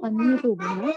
Panini tuh bener.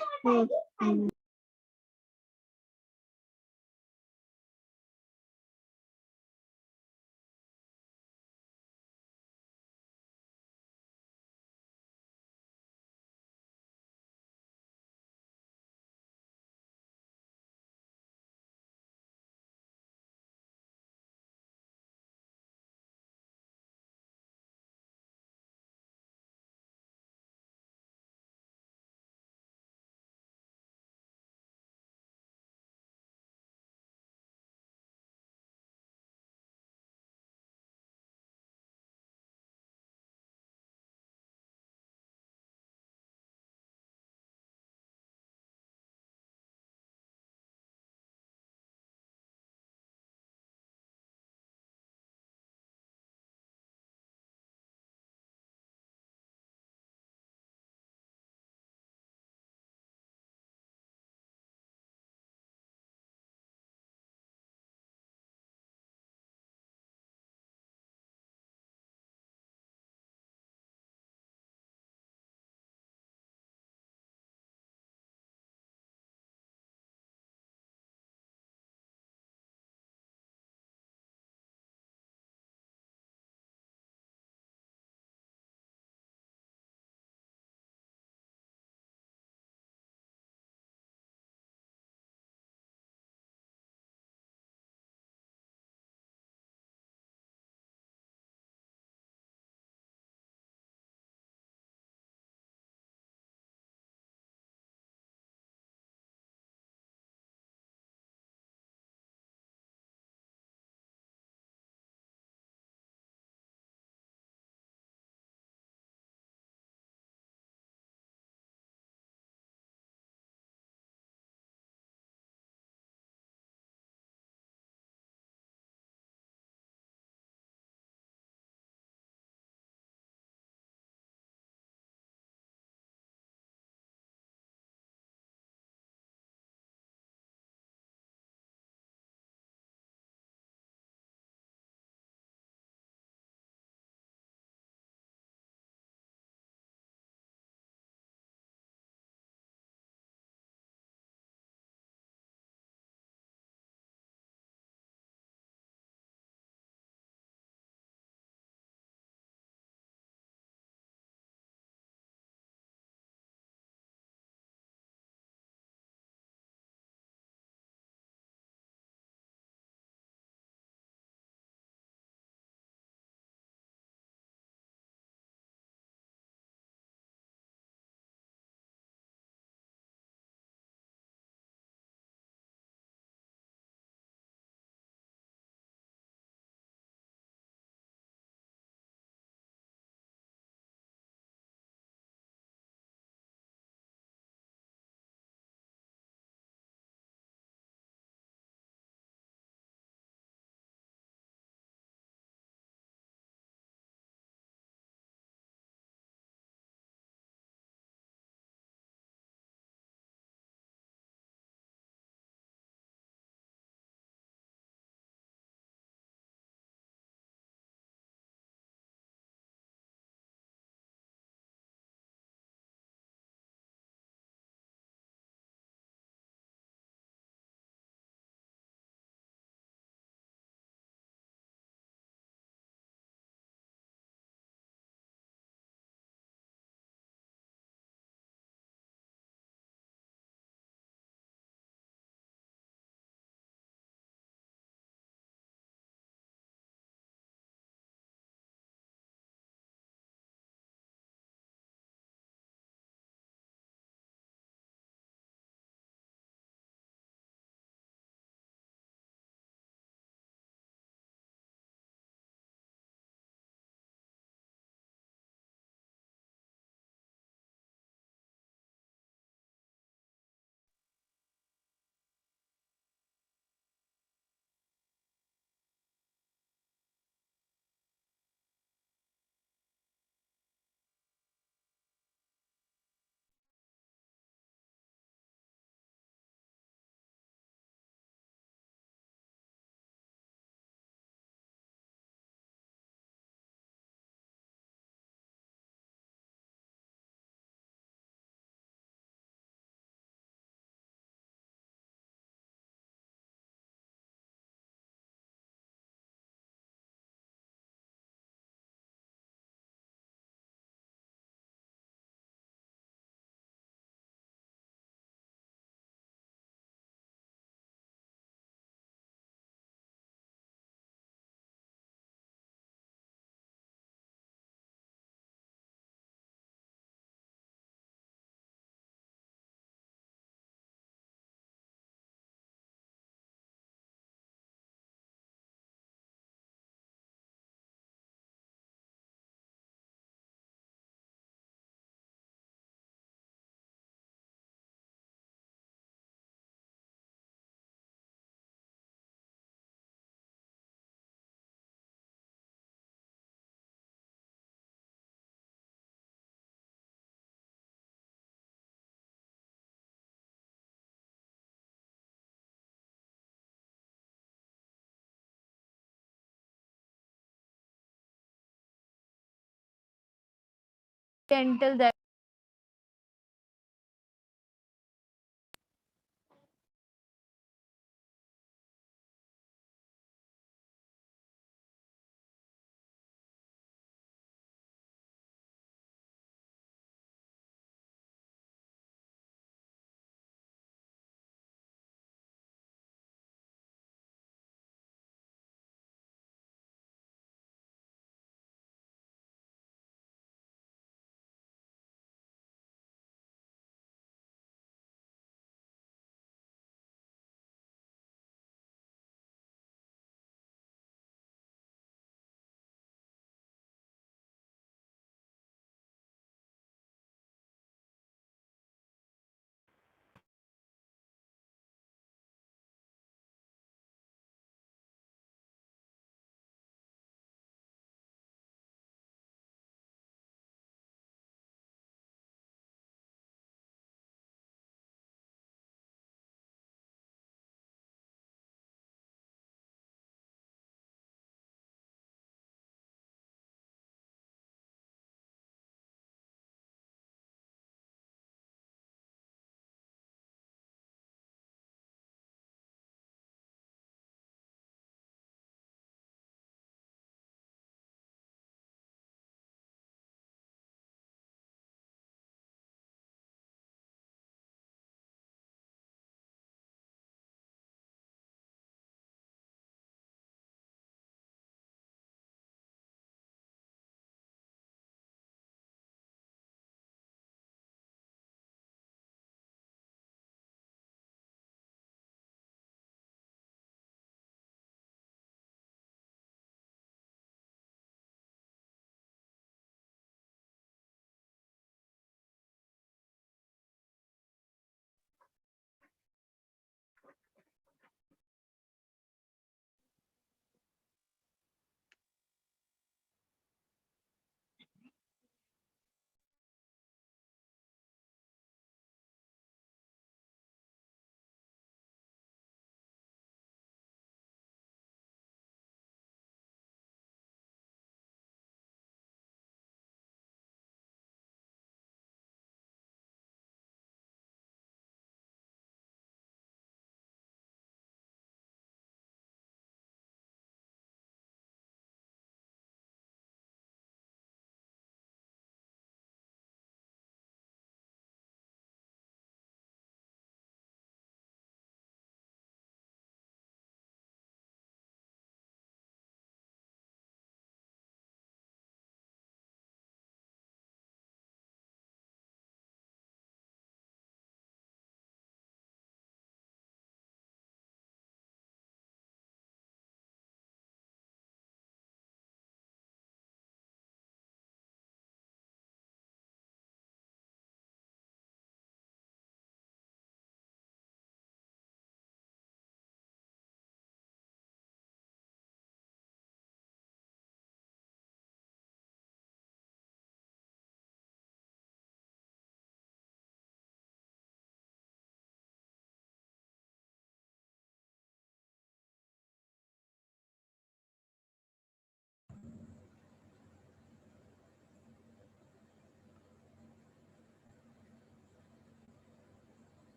Until then.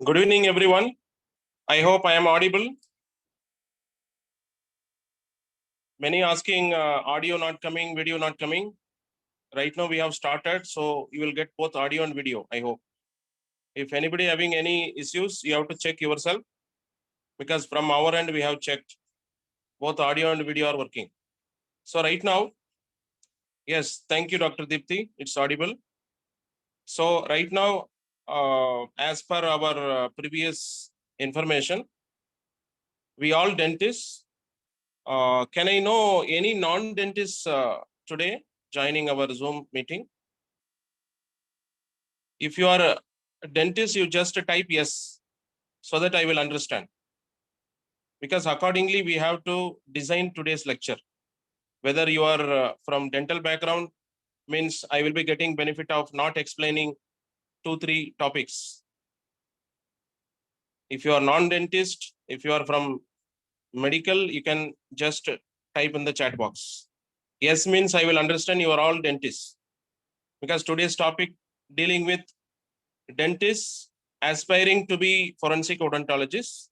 Good evening, everyone. I hope I am audible. Many asking audio not coming, video not coming. Right now we have started, so you will get both audio and video, I hope. If anybody having any issues, you have to check yourself because from our end we have checked both audio and video are working. So right now, yes, thank you, Dr. Dipti. It's audible. So right now, as per our previous information, we all dentists. Can I know any non-dentists today joining our Zoom meeting? If you are a dentist, you just type yes, so that I will understand. Because accordingly, we have to design today's lecture. Whether you are from dental background, means I will be getting benefit of not explaining 2-3 topics. If you are non-dentist, if you are from medical, you can just type in the chat box. Yes means I will understand you are all dentists. Because today's topic dealing with dentists aspiring to be forensic odontologists,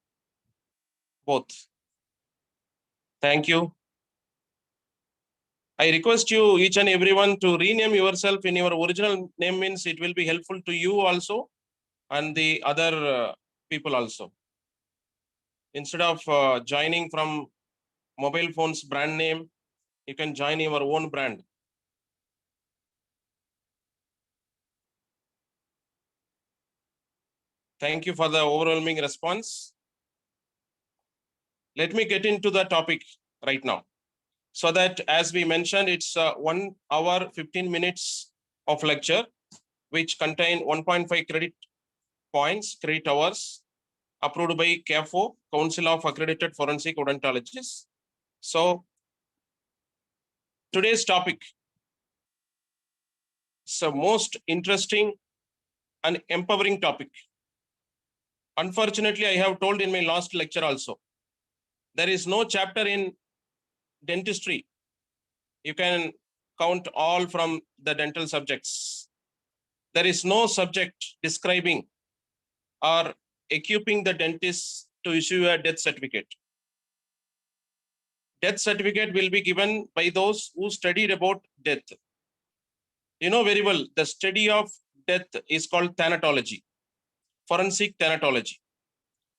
both. Thank you. I request you, each and everyone, to rename yourself in your original name, means it will be helpful to you also and the other people also. Instead of joining from mobile phone's brand name, you can join your own brand. Thank you for the overwhelming response. Let me get into the topic right now. So that, as we mentioned, it's 1 hour 15 minutes of lecture, which contain 1.5 credit points, credit hours, approved by CAFO, Council of Accredited Forensic Odontologists. So today's topic is the most interesting and empowering topic. Unfortunately, I have told in my last lecture also, there is no chapter in dentistry. You can count all from the dental subjects. There is no subject describing or equipping the dentist to issue a death certificate. Death certificate will be given by those who studied about death. You know very well, the study of death is called thanatology, forensic thanatology.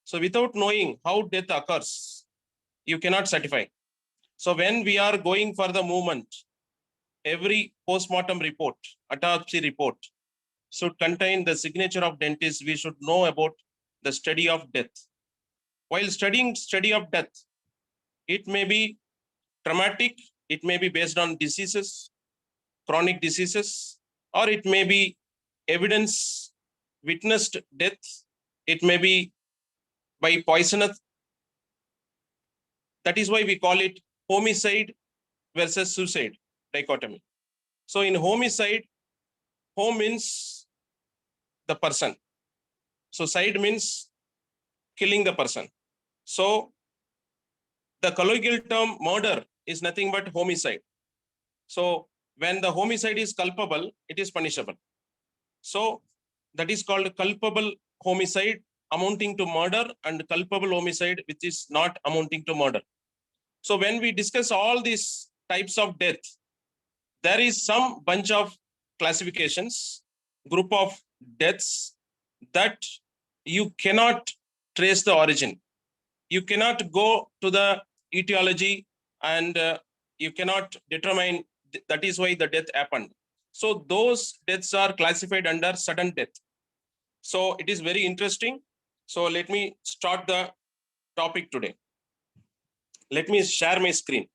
So without knowing how death occurs, you cannot certify. So when we are going for the movement, every postmortem report, autopsy report, should contain the signature of dentist. We should know about the study of death. While studying study of death, it may be traumatic, it may be based on diseases, chronic diseases, or it may be evidence witnessed death. It may be by poisonous. That is why we call it homicide versus suicide dichotomy. So in homicide, home means the person. So side means killing the person. So the colloquial term murder is nothing but homicide. So when the homicide is culpable, it is punishable. So that is called culpable homicide amounting to murder and culpable homicide which is not amounting to murder. So when we discuss all these types of death, there is some bunch of classifications, group of deaths that you cannot trace the origin. You cannot go to the etiology and you cannot determine that is why the death happened. So those deaths are classified under sudden death. So it is very interesting. So let me start the topic today. Let me share my screen.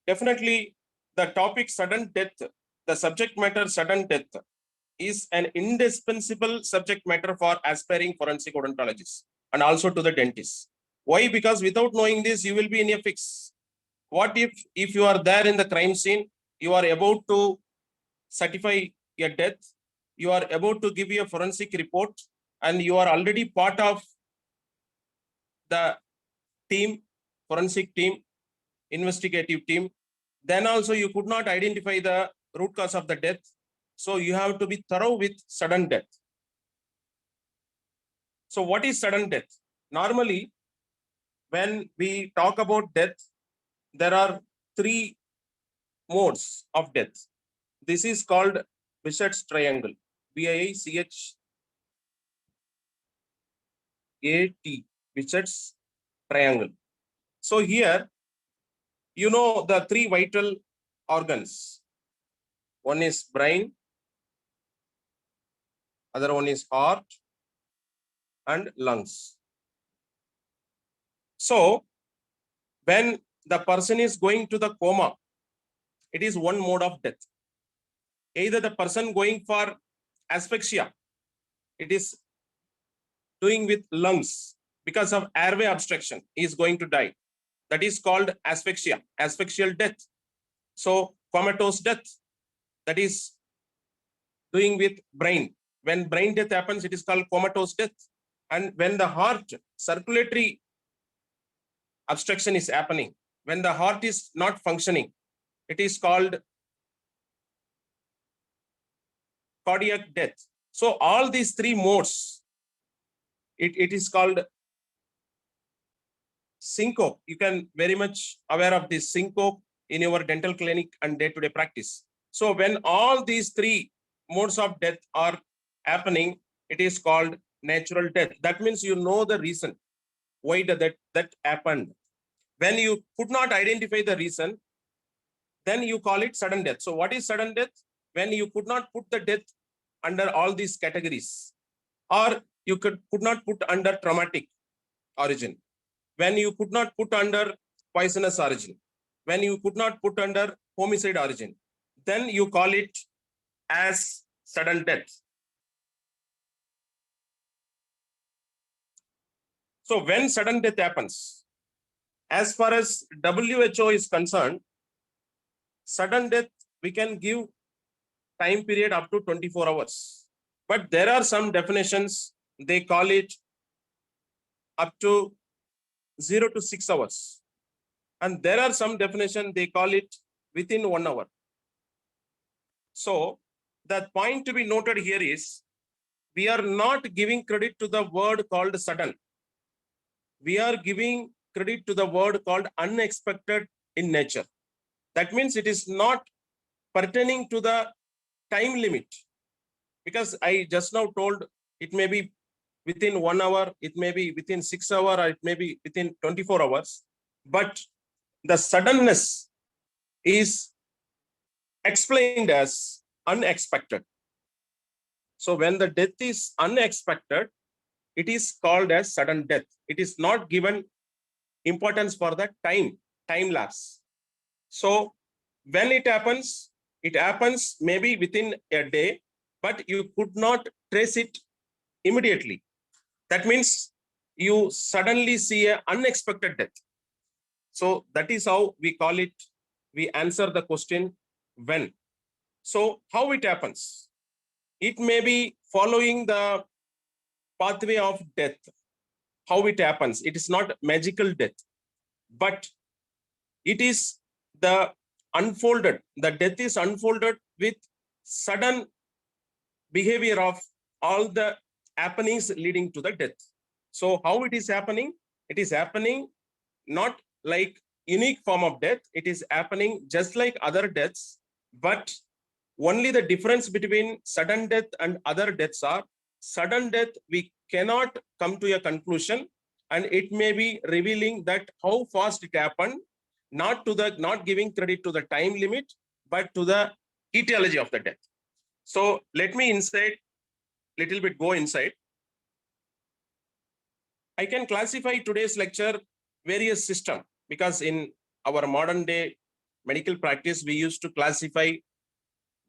Definitely, the topic sudden death, the subject matter sudden death is an indispensable subject matter for aspiring forensic odontologists and also to the dentists. Why? Because without knowing this, you will be in a fix. What if you are there in the crime scene, you are about to certify a death, you are about to give a forensic report and you are already part of the team, forensic team, investigative team, then also you could not identify the root cause of the death. So you have to be thorough with sudden death. So what is sudden death? Normally, when we talk about death, there are three modes of death. This is called Bichet's triangle, BICHAT, Bichet's triangle. So here, you know the three vital organs. One is brain, other one is heart, and lungs. So when the person is going to the coma, it is one mode of death. Either the person going for asphyxia, it is doing with lungs because of airway obstruction, he is going to die. That is called asphyxia, asphyxial death. So comatose death, that is doing with brain. When brain death happens, it is called comatose death. And when the heart circulatory obstruction is happening, when the heart is not functioning, it is called cardiac death. So all these three modes, it is called syncope. You can very much aware of this syncope in your dental clinic and day-to-day practice. So when all these three modes of death are happening, it is called natural death. That means you know the reason why that happened. When you could not identify the reason, then you call it sudden death. So what is sudden death? When you could not put the death under all these categories, or you could not put under traumatic origin, when you could not put under poisonous origin, when you could not put under homicide origin, then you call it as sudden death. So when sudden death happens, as far as WHO is concerned, sudden death, we can give time period up to 24 hours. But there are some definitions, they call it up to 0 to 6 hours. And there are some definition, they call it within 1 hour. So the point to be noted here is, we are not giving credit to the word called sudden. We are giving credit to the word called unexpected in nature. That means it is not pertaining to the time limit, because I just now told it may be within 1 hour, it may be within 6 hours, or it may be within 24 hours. But the suddenness is explained as unexpected. So when the death is unexpected, it is called as sudden death. It is not given importance for the time lapse. So when it happens maybe within a day, but you could not trace it immediately. That means you suddenly see an unexpected death. So that is how we call it, we answer the question when. So how it happens? It may be following the pathway of death, how it happens. It is not magical death, but it is the death is unfolded with sudden behavior of all the happenings leading to the death. So how it is happening? It is happening not like unique form of death. It is happening just like other deaths, but only the difference between sudden death and other deaths are, sudden death, we cannot come to a conclusion, and it may be revealing that how fast it happened, not giving credit to the time limit, but to the etiology of the death. So let me go inside. I can classify today's lecture various system, because in our modern day medical practice, we used to classify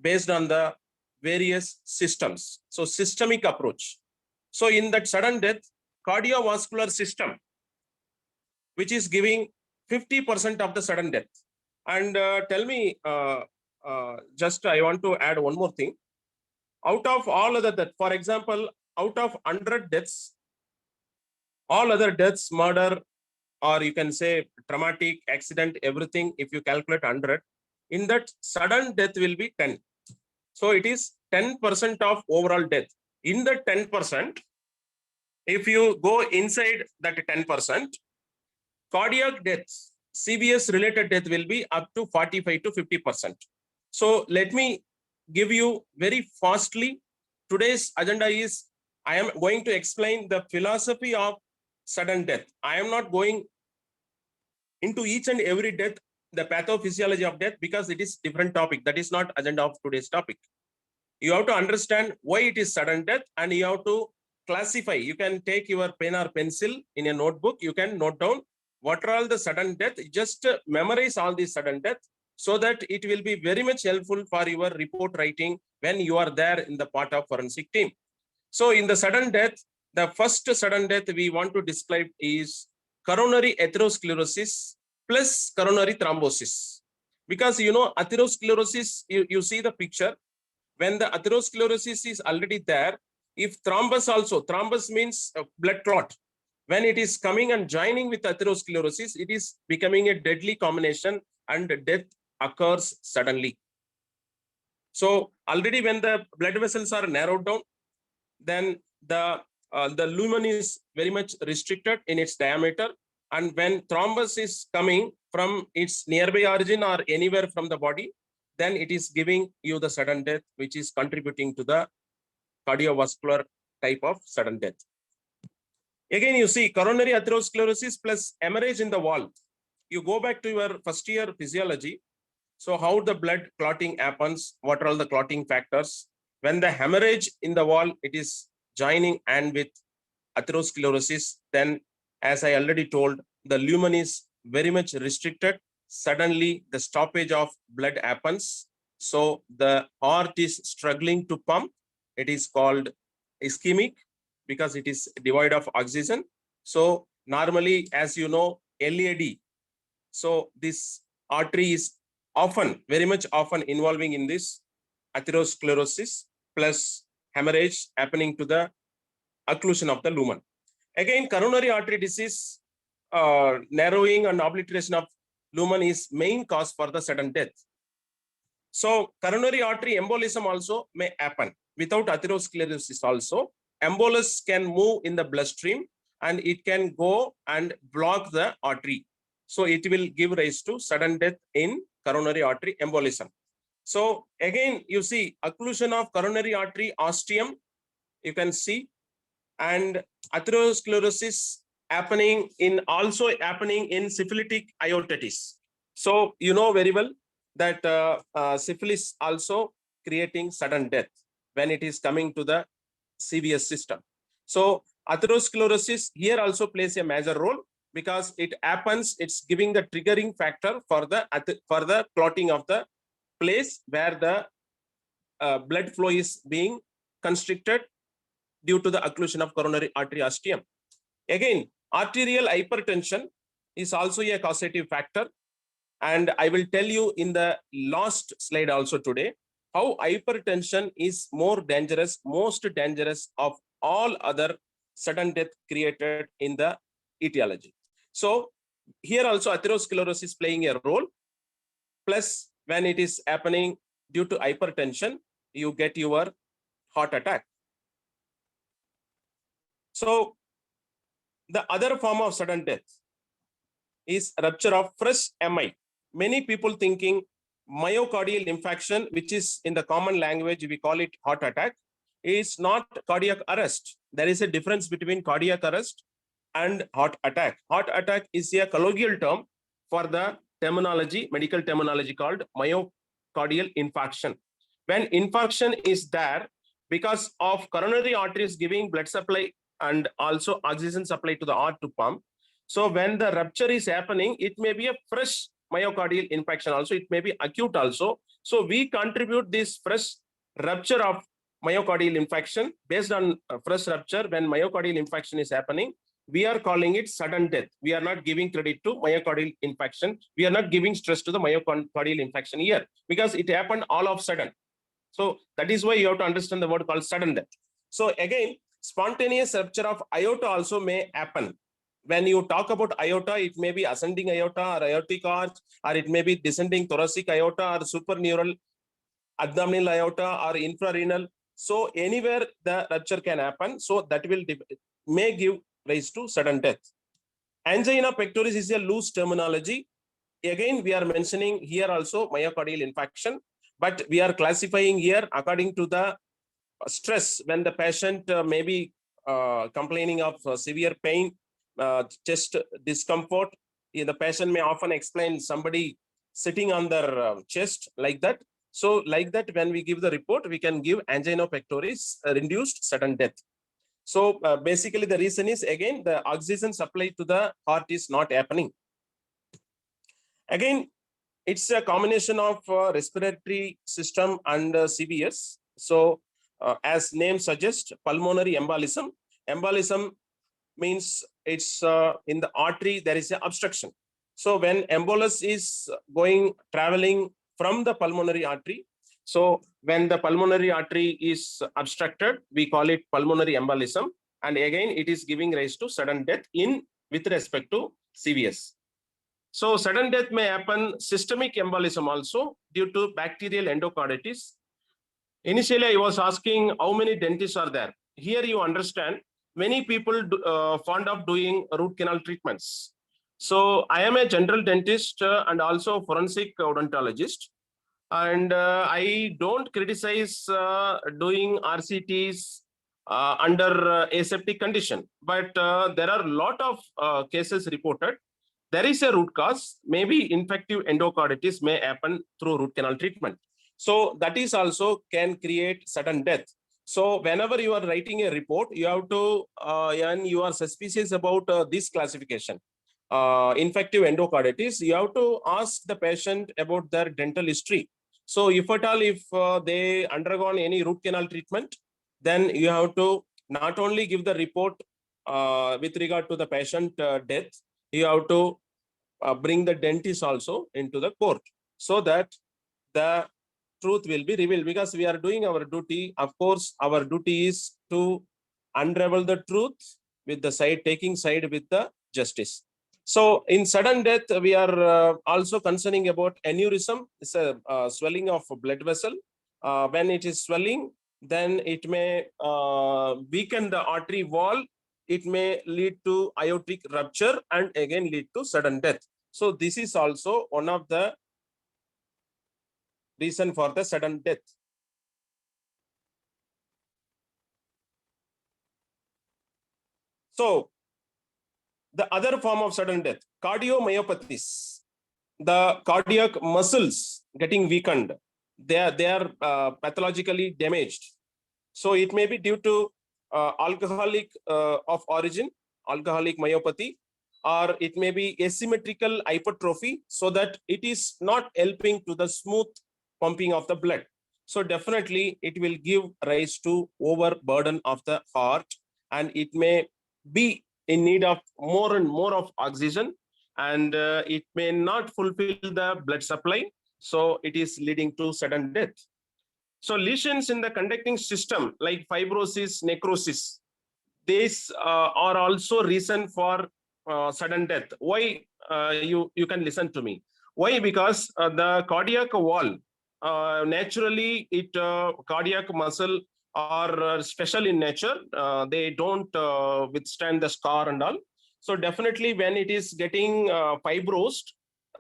based on the various systems. So systemic approach. So in that sudden death, cardiovascular system, which is giving 50% of the sudden death. And tell me, just I want to add one more thing. Out of all other deaths, for example, out of 100 deaths, all other deaths, murder, or you can say traumatic accident, everything, if you calculate 100, in that sudden death will be 10. So it is 10% of overall death. In the 10%, if you go inside that 10%, cardiac deaths, CVS related death will be up to 45 to 50%. So let me give you very fastly. Today's agenda is I am going to explain the philosophy of sudden death. I am not going into each and every death, the pathophysiology of death, because it is different topic. That is not agenda of today's topic. You have to understand why it is sudden death, and you have to classify. You can take your pen or pencil in a notebook. You can note down what are all the sudden death. Just memorize all these sudden death so that it will be very much helpful for your report writing when you are there in the part of forensic team. So in the sudden death, the first sudden death we want to describe is coronary atherosclerosis plus coronary thrombosis. Because atherosclerosis, you see the picture. When the atherosclerosis is already there, if thrombus means blood clot. When it is coming and joining with atherosclerosis, it is becoming a deadly combination and death occurs suddenly. So already when the blood vessels are narrowed down, then the lumen is very much restricted in its diameter. And when thrombus is coming from its nearby origin or anywhere from the body, then it is giving you the sudden death, which is contributing to the cardiovascular type of sudden death. Again, you see coronary atherosclerosis plus hemorrhage in the wall. You go back to your first year physiology. So how the blood clotting happens, what are all the clotting factors? When the hemorrhage in the wall, it is joining and with atherosclerosis, then as I already told, the lumen is very much restricted. Suddenly the stoppage of blood happens. So the heart is struggling to pump. It is called ischemic because it is devoid of oxygen. So normally, as you know, LAD. So this artery is often, very much often involving in this atherosclerosis plus hemorrhage happening to the occlusion of the lumen. Again, coronary artery disease, narrowing and obliteration of lumen is main cause for the sudden death. So coronary artery embolism also may happen without atherosclerosis also. Embolus can move in the bloodstream and it can go and block the artery. So it will give rise to sudden death in coronary artery embolism. So again, you see occlusion of coronary artery ostium, you can see, and atherosclerosis also happening in syphilitic aortitis. So you know very well that syphilis also creating sudden death when it is coming to the CVS system. So atherosclerosis here also plays a major role because it happens, it's giving the triggering factor for the clotting of the place where the blood flow is being constricted due to the occlusion of coronary artery ostium. Again, arterial hypertension is also a causative factor. And I will tell you in the last slide also today, how hypertension is more dangerous, most dangerous of all other sudden death created in the etiology. So here also atherosclerosis playing a role. Plus when it is happening due to hypertension, you get your heart attack. So the other form of sudden death is rupture of fresh MI. Many people thinking myocardial infarction, which is in the common language, we call it heart attack, is not cardiac arrest. There is a difference between cardiac arrest and heart attack. Heart attack is a colloquial term for the terminology, medical terminology called myocardial infarction. When infarction is there because of coronary arteries giving blood supply and also oxygen supply to the heart to pump. So when the rupture is happening, it may be a fresh myocardial infarction also, it may be acute also. So we contribute this fresh rupture of myocardial infarction based on fresh rupture. When myocardial infarction is happening, we are calling it sudden death. We are not giving credit to myocardial infarction. We are not giving stress to the myocardial infarction here because it happened all of a sudden. So that is why you have to understand the word called sudden death. So again, spontaneous rupture of aorta also may happen. When you talk about aorta, it may be ascending aorta or aortic arch, or it may be descending thoracic aorta or superneural abdominal aorta or infrarenal. So anywhere the rupture can happen. So that will may give rise to sudden death. Angina pectoris is a loose terminology. Again, we are mentioning here also myocardial infarction, but we are classifying here according to the stress when the patient may be complaining of severe pain, chest discomfort. The patient may often explain somebody sitting on their chest like that. So like that, when we give the report, we can give angina pectoris, induced sudden death. So basically the reason is, again, the oxygen supply to the heart is not happening. Again, it's a combination of respiratory system and CVS. So as name suggests, pulmonary embolism. Embolism means it's in the artery, there is an obstruction. So when embolus is traveling from the pulmonary artery, so when the pulmonary artery is obstructed, we call it pulmonary embolism. And again, it is giving rise to sudden death with respect to CVS. So sudden death may happen systemic embolism also due to bacterial endocarditis. Initially, I was asking how many dentists are there. Here you understand many people fond of doing root canal treatments. So I am a general dentist and also forensic odontologist. And I don't criticize doing RCTs under aseptic condition. But there are a lot of cases reported. There is a root cause. Maybe infective endocarditis may happen through root canal treatment. So that is also can create sudden death. So whenever you are writing a report, you have to, and you are suspicious about this classification, infective endocarditis, you have to ask the patient about their dental history. So if at all, if they undergone any root canal treatment, then you have to not only give the report with regard to the patient death, you have to bring the dentist also into the court so that the truth will be revealed, because we are doing our duty. Of course, our duty is to unravel the truth with the side, taking side with the justice. So in sudden death, we are also concerning about aneurysm. It's a swelling of a blood vessel. When it is swelling, then it may weaken the artery wall. It may lead to aortic rupture and again lead to sudden death. So this is also one of the reason for the sudden death. So the other form of sudden death, cardiomyopathies, the cardiac muscles getting weakened, they are pathologically damaged. So it may be due to alcoholic of origin, alcoholic myopathy, or it may be asymmetrical hypertrophy, so that it is not helping to the smooth pumping of the blood. So definitely it will give rise to overburden of the heart, and it may be in need of more and more of oxygen, and it may not fulfill the blood supply. So it is leading to sudden death. So lesions in the conducting system like fibrosis, necrosis, these are also reason for sudden death. Why? You can listen to me. Why? Because the cardiac wall, naturally, cardiac muscle are special in nature. They don't withstand the scar and all. So definitely, when it is getting fibrosed,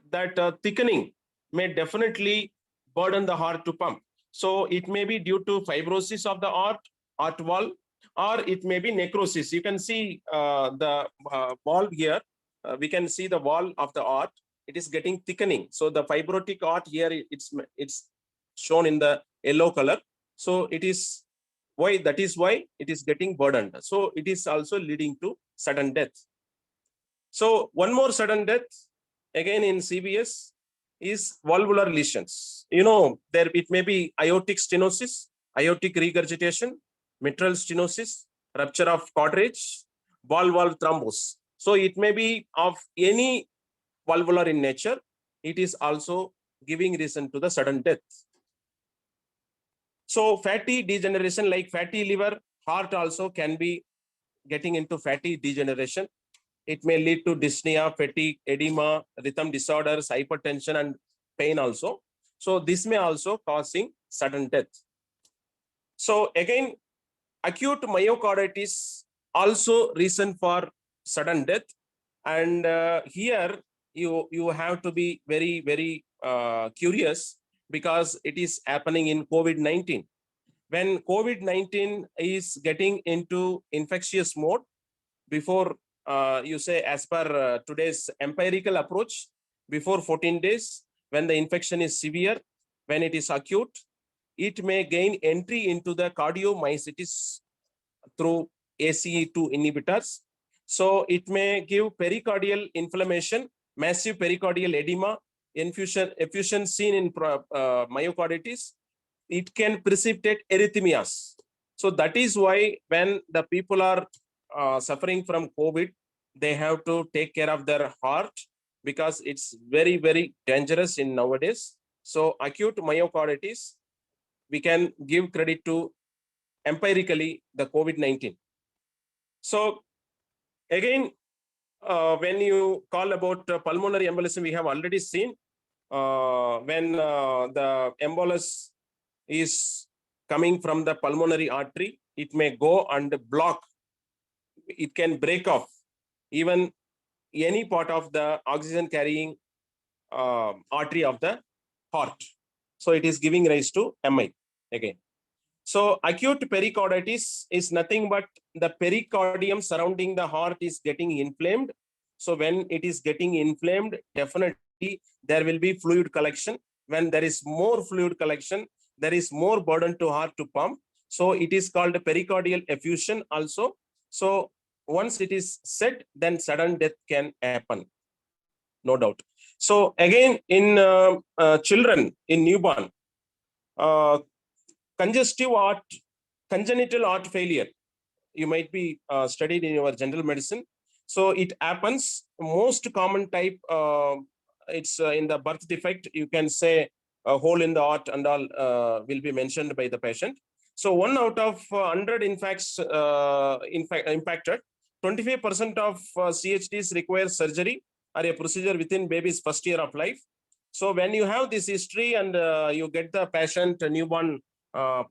that thickening may definitely burden the heart to pump. So it may be due to fibrosis of the heart wall, or it may be necrosis. You can see the wall here. We can see the wall of the heart. It is getting thickening. So the fibrotic heart here, it's shown in the yellow color. So it is why, that is why it is getting burdened. So it is also leading to sudden death. So one more sudden death, again in CVS, is valvular lesions. There it may be aortic stenosis, aortic regurgitation, mitral stenosis, rupture of cartilage, valve thrombus. So it may be of any valvular in nature. It is also giving reason to the sudden death. So fatty degeneration like fatty liver, heart also can be getting into fatty degeneration. It may lead to dyspnea, fatigue, edema, rhythm disorders, hypertension, and pain also. So this may also causing sudden death. So again, acute myocarditis also reason for sudden death. And here you have to be very curious because it is happening in COVID-19. When COVID-19 is getting into infectious mode, before you say as per today's empirical approach, before 14 days, when the infection is severe, when it is acute, it may gain entry into the cardiomyocytes through ACE2 inhibitors. So it may give pericardial inflammation, massive pericardial edema, effusion seen in myocarditis. It can precipitate arrhythmias. So that is why when the people are suffering from COVID, they have to take care of their heart because it's very dangerous in nowadays. So acute myocarditis, we can give credit to empirically the COVID-19. So again, when you call about pulmonary embolism, we have already seen when the embolus is coming from the pulmonary artery, it may go and block. It can break off even any part of the oxygen carrying artery of the heart. So it is giving rise to MI again. So acute pericarditis is nothing but the pericardium surrounding the heart is getting inflamed. So when it is getting inflamed, definitely there will be fluid collection. When there is more fluid collection, there is more burden to heart to pump. So it is called pericardial effusion also. So once it is set, then sudden death can happen, no doubt. So again, in children, in newborn, uh, congenital heart failure, you might be studied in your general medicine. So it happens, most common type, it's in the birth defect, you can say a hole in the heart and all will be mentioned by the patient. So 1 out of 100 impacted, 25% of CHDs require surgery or a procedure within baby's first year of life. So when you have this history and you get the patient, newborn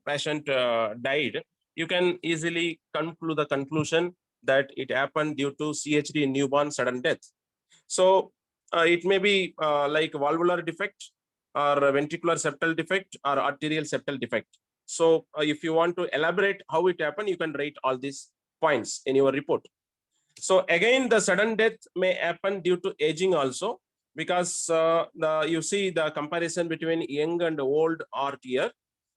patient died, you can easily come to the conclusion that it happened due to CHD in newborn sudden death. So it may be like valvular defect or ventricular septal defect or arterial septal defect. So if you want to elaborate how it happened, you can write all these points in your report. So again, the sudden death may happen due to aging also, because you see the comparison between young and old art here.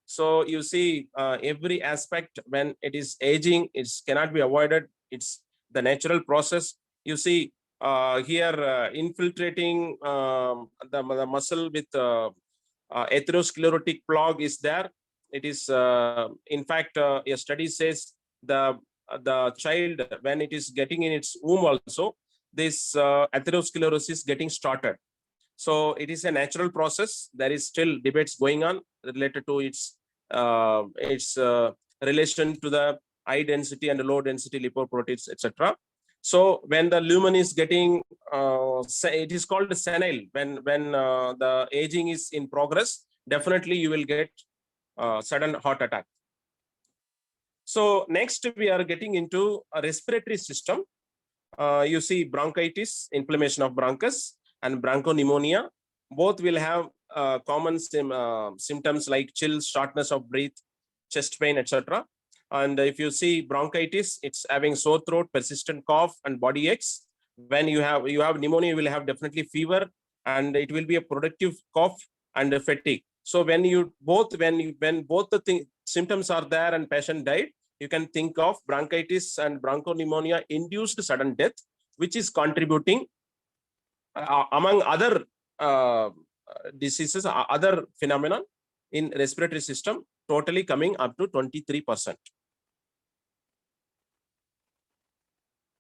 So you see every aspect when it is aging, it cannot be avoided. It's the natural process. You see here infiltrating the muscle with atherosclerotic plaque is there. It is, in fact, a study says the child, when it is getting in its womb also, this atherosclerosis getting started. So it is a natural process. There is still debates going on related to its relation to the high density and low density lipoproteins, etc. So when the lumen is getting, it is called senile. When the aging is in progress, definitely you will get sudden heart attack. So next we are getting into a respiratory system. You see bronchitis, inflammation of bronchus, and bronchopneumonia. Both will have common symptoms like chills, shortness of breath, chest pain, etc. And if you see bronchitis, it's having sore throat, persistent cough, and body aches. When you have pneumonia, you will have definitely fever, and it will be a productive cough and a fatigue. So when both the symptoms are there and patient died, you can think of bronchitis and bronchopneumonia induced sudden death, which is contributing among other diseases, other phenomenon in respiratory system, totally coming up to 23%.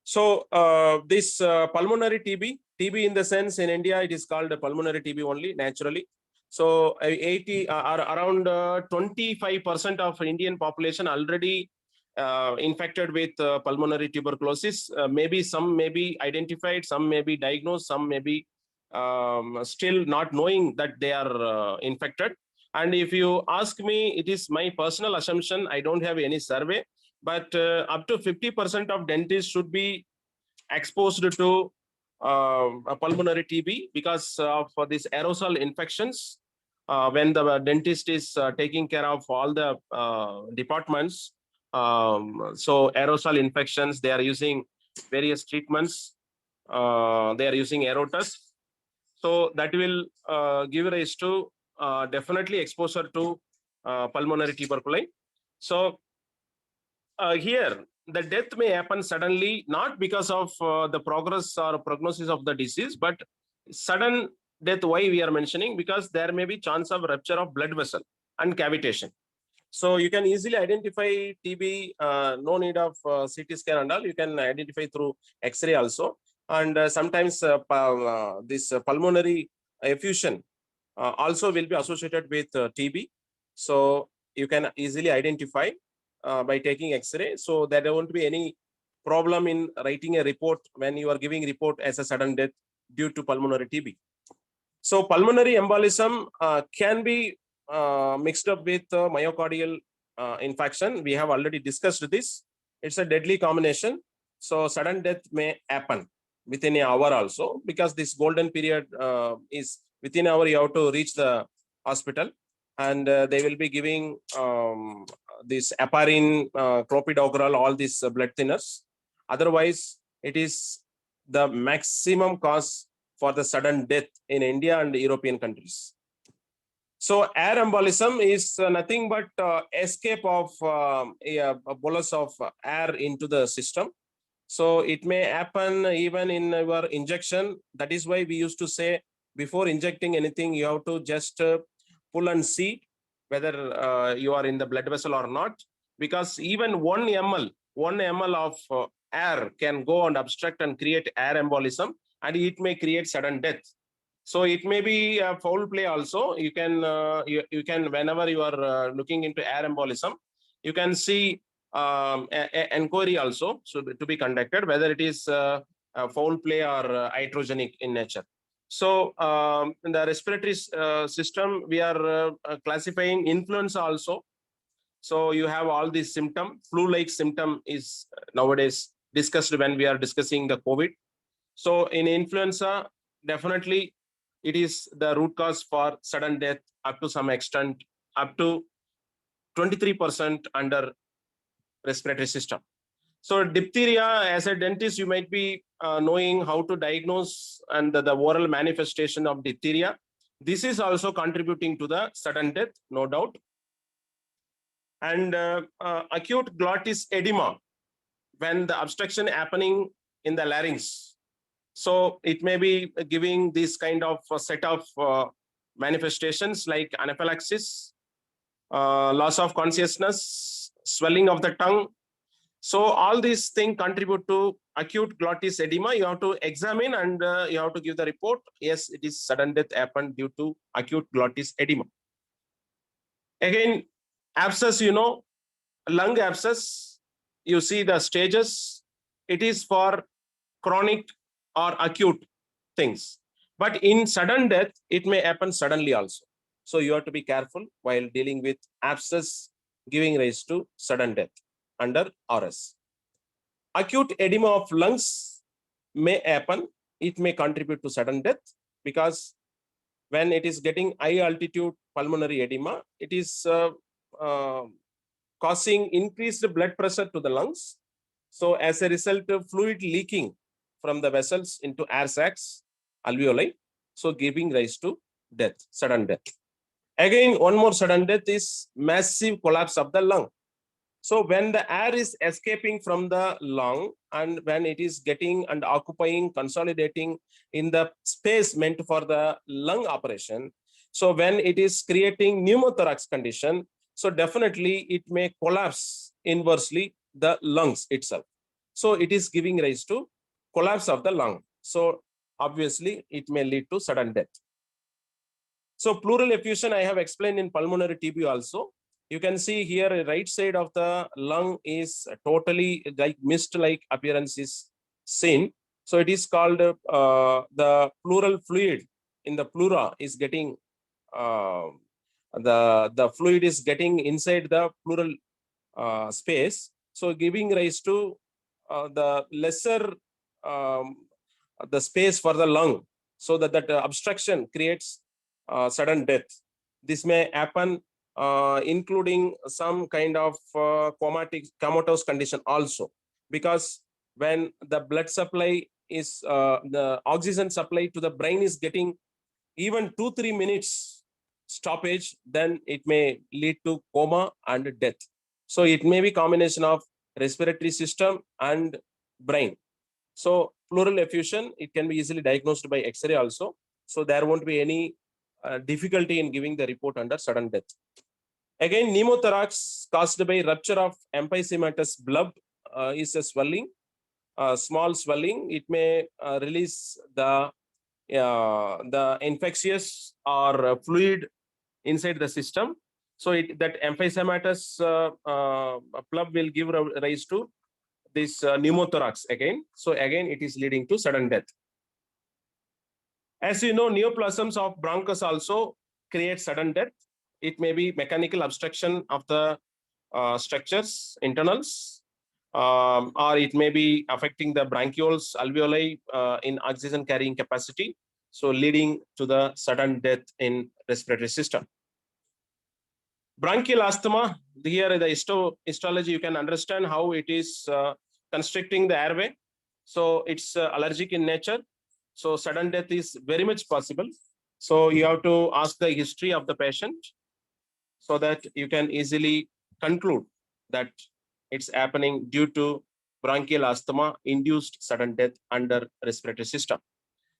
So this pulmonary TB in the sense in India, it is called pulmonary TB only naturally. So 80 or around 25% of Indian population already infected with pulmonary tuberculosis. Maybe some may be identified, some may be diagnosed, some may be still not knowing that they are infected. And if you ask me, it is my personal assumption. I don't have any survey, but up to 50% of dentists should be exposed to a pulmonary TB because of these aerosol infections. When the dentist is taking care of all the departments, so aerosol infections, they are using various treatments. They are using aerotus. So that will give rise to definitely exposure to pulmonary tuberculosis. So here the death may happen suddenly, not because of the progress or prognosis of the disease, but sudden death. Why we are mentioning? Because there may be chance of rupture of blood vessel and cavitation. So you can easily identify TB. No need of CT scan and all. You can identify through X-ray also. And sometimes this pulmonary effusion also will be associated with TB. So you can easily identify by taking X-ray. So there won't be any problem in writing a report when you are giving report as a sudden death due to pulmonary TB. So pulmonary embolism can be mixed up with myocardial infarction. We have already discussed this. It's a deadly combination. So sudden death may happen within an hour also, because this golden period is within an hour. You have to reach the hospital, and they will be giving this heparin, clopidogrel, all these blood thinners. Otherwise, it is the maximum cause for the sudden death in India and European countries. So air embolism is nothing but escape of a bolus of air into the system. So it may happen even in your injection. That is why we used to say, before injecting anything, you have to just pull and see whether you are in the blood vessel or not. Because even 1 ml of air can go and obstruct and create air embolism, and it may create sudden death. So it may be a foul play also. You can whenever you are looking into air embolism, you can see inquiry also to be conducted, whether it is foul play or iatrogenic in nature. So in the respiratory system, we are classifying influenza also. So you have all these symptom. Flu-like symptom is nowadays discussed when we are discussing the COVID. So in influenza, definitely it is the root cause for sudden death up to some extent, up to 23% under respiratory system. So diphtheria, as a dentist, you might be knowing how to diagnose and the oral manifestation of diphtheria. This is also contributing to the sudden death, no doubt. And acute glottis edema, when the obstruction happening in the larynx. So it may be giving this kind of set of manifestations like anaphylaxis, loss of consciousness, swelling of the tongue. So all these things contribute to acute glottis edema. You have to examine and you have to give the report. Yes, it is sudden death happened due to acute glottis edema. Again, abscess, lung abscess, you see the stages. It is for chronic or acute things. But in sudden death, it may happen suddenly also. So you have to be careful while dealing with abscess giving rise to sudden death under RS. Acute edema of lungs may happen. It may contribute to sudden death because when it is getting high altitude pulmonary edema, it is causing increased blood pressure to the lungs. So as a result of fluid leaking from the vessels into air sacs, alveoli, so giving rise to death, sudden death. Again, one more sudden death is massive collapse of the lung. So when the air is escaping from the lung and when it is getting and occupying, consolidating in the space meant for the lung operation, so when it is creating pneumothorax condition, so definitely it may collapse inversely the lungs itself. So it is giving rise to collapse of the lung. So obviously it may lead to sudden death. So pleural effusion I have explained in pulmonary TB also. You can see here right side of the lung is totally like mist-like appearance is seen. So it is called the pleural fluid in the pleura is getting the fluid is getting inside the pleural space. So giving rise to the lesser the space for the lung, so that obstruction creates sudden death. This may happen including some kind of comatose condition also, because when the blood supply is the oxygen supply to the brain is getting even 2-3 minutes stoppage, then it may lead to coma and death. So it may be combination of respiratory system and brain. So pleural effusion, it can be easily diagnosed by X-ray also. So there won't be any difficulty in giving the report under sudden death. Again, pneumothorax caused by rupture of emphysematous bulb is a swelling, small swelling. It may release the infectious or fluid inside the system. So that emphysematous plug will give rise to this pneumothorax again. So again, it is leading to sudden death. As you know, neoplasms of bronchus also create sudden death. It may be mechanical obstruction of the structures, internals, or it may be affecting the bronchioles, alveoli in oxygen carrying capacity, so leading to the sudden death in respiratory system. Bronchial asthma, here the histology, you can understand how it is constricting the airway. So it's allergic in nature. So sudden death is very much possible. So you have to ask the history of the patient so that you can easily conclude that it's happening due to bronchial asthma induced sudden death under respiratory system.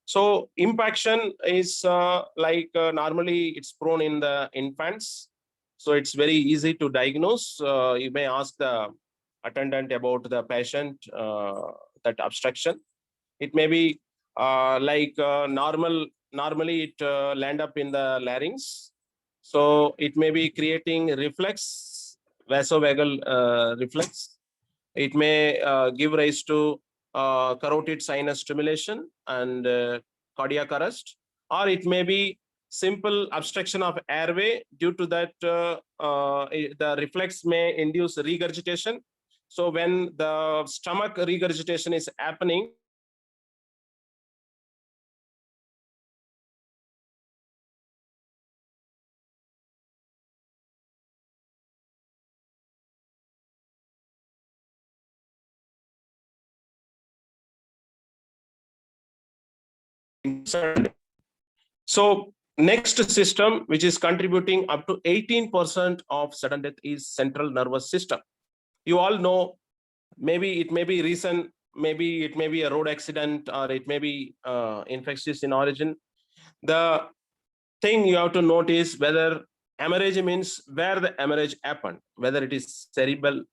So impaction is normally it's prone in the infants. So it's very easy to diagnose. You may ask the attendant about the patient, that obstruction. It may be normally it land up in the larynx. So it may be creating reflex, vasovagal reflex. It may give rise to carotid sinus stimulation and cardiac arrest, or it may be simple obstruction of airway. Due to that, the reflex may induce regurgitation. So when the stomach regurgitation is happening, so next system which is contributing up to 18% of sudden death is central nervous system. You all know, maybe it may be recent, maybe it may be a road accident, or it may be infectious in origin. The thing you have to note is whether hemorrhage means where the hemorrhage happened, whether it is cerebral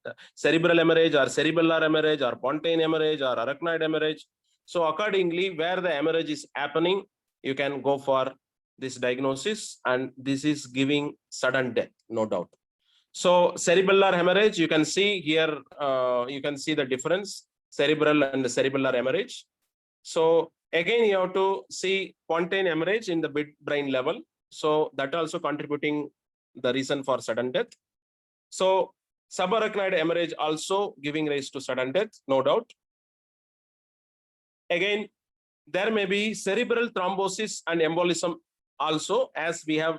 hemorrhage or cerebellar hemorrhage or pontine hemorrhage or arachnoid hemorrhage. So accordingly, where the hemorrhage is happening, you can go for this diagnosis, and this is giving sudden death, no doubt. So cerebellar hemorrhage, you can see here, you can see the difference, cerebral and cerebellar hemorrhage. So again, you have to see pontine hemorrhage in the mid-brain level. So that also contributing the reason for sudden death. So subarachnoid hemorrhage also giving rise to sudden death, no doubt. Again, there may be cerebral thrombosis and embolism also, as we have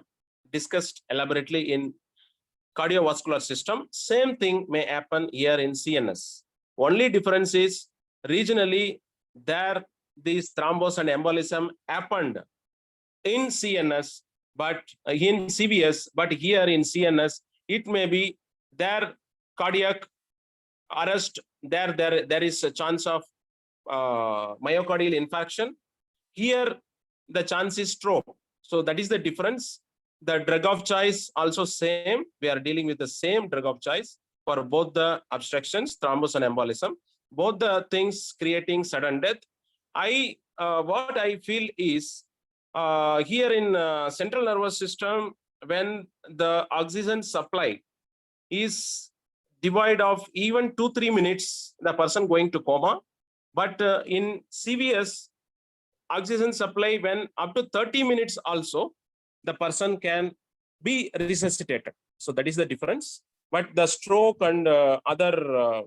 discussed elaborately in cardiovascular system. Same thing may happen here in CNS. Only difference is regionally there these thrombus and embolism happened in CNS, but in CVS, but here in CNS, it may be there cardiac arrest, there is a chance of myocardial infarction. Here, the chance is stroke. So that is the difference. The drug of choice also same. We are dealing with the same drug of choice for both the obstructions, thrombus and embolism. Both the things creating sudden death. What I feel is here in central nervous system, when the oxygen supply is devoid of even 2-3 minutes, the person going to coma. But in CVS, oxygen supply when up to 30 minutes also, the person can be resuscitated. So that is the difference. But the stroke and other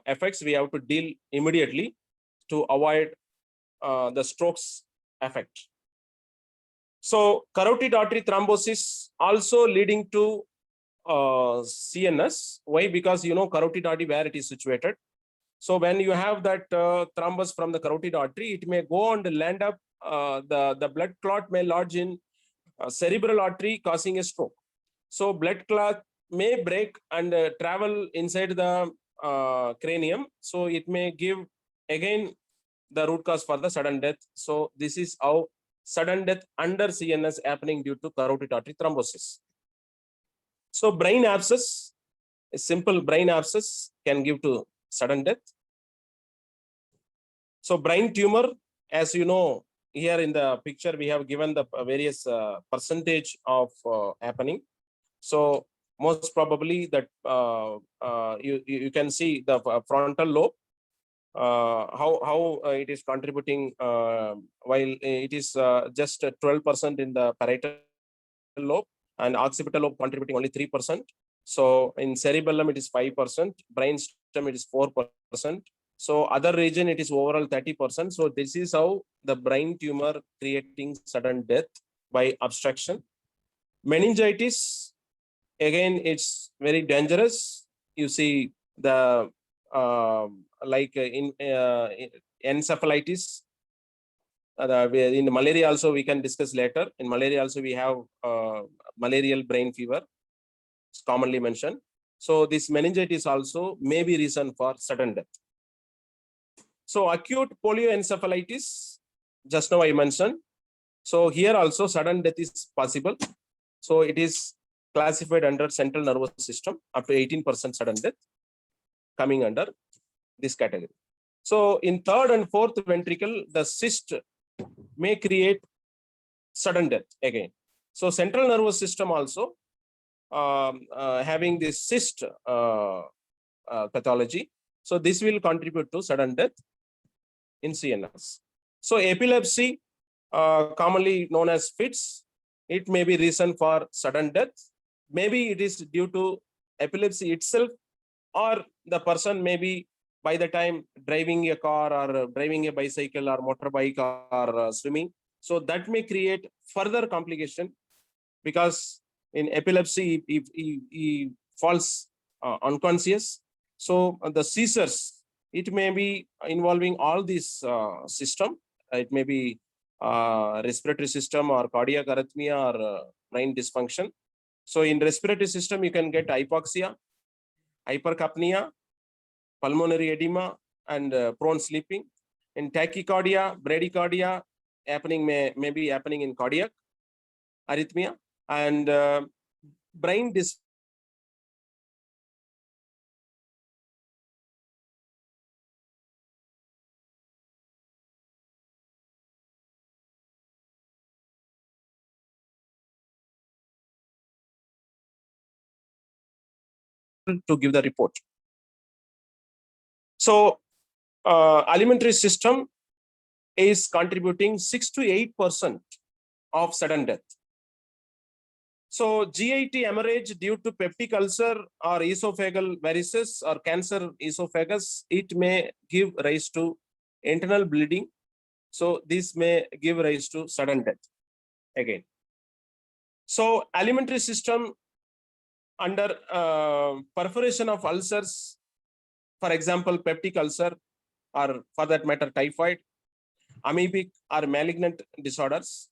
effects we have to deal immediately to avoid the strokes effect. So carotid artery thrombosis also leading to CNS. Why? Because you know carotid artery where it is situated. So when you have that thrombus from the carotid artery, it may go and land up, the blood clot may lodge in cerebral artery causing a stroke. So blood clot may break and travel inside the cranium. So it may give again the root cause for the sudden death. So this is how sudden death under CNS happening due to carotid artery thrombosis. So brain abscess, a simple brain abscess can give to sudden death. So brain tumor, as you know, here in the picture, we have given the various percentage of happening. So most probably that you can see the frontal lobe, how it is contributing, while it is just 12% in the parietal lobe and occipital lobe contributing only 3%. So in cerebellum, it is 5%, brain stem, it is 4%. So other region, it is overall 30%. So this is how the brain tumor creating sudden death by obstruction. Meningitis, again, it's very dangerous. You see the like in encephalitis. In malaria also we can discuss later. In malaria also we have malarial brain fever. It's commonly mentioned. So this meningitis also may be reason for sudden death. So acute polioencephalitis, just now I mentioned. So here also sudden death is possible. So it is classified under central nervous system, up to 18% sudden death coming under this category. So in third and fourth ventricle, the cyst may create sudden death again. So central nervous system also having this cyst pathology. So this will contribute to sudden death in CNS. So epilepsy, commonly known as fits, it may be reason for sudden death. Maybe it is due to epilepsy itself, or the person may be by the time driving a car or driving a bicycle or motorbike or swimming. So that may create further complication, because in epilepsy, if he falls unconscious. So the seizures, it may be involving all these system. It may be respiratory system or cardiac arrhythmia or brain dysfunction. So in respiratory system, you can get hypoxia, hypercapnia, pulmonary edema, and prone sleeping. In tachycardia, bradycardia, happening may be happening in cardiac arrhythmia, and brain dysfunction to give the report. So alimentary system is contributing 6 to 8% of sudden death. So GIT hemorrhage due to peptic ulcer or esophageal varices or cancer esophagus, it may give rise to internal bleeding. So this may give rise to sudden death again. So alimentary system under perforation of ulcers, for example, peptic ulcer, or for that matter, typhoid, amoebic or malignant disorders.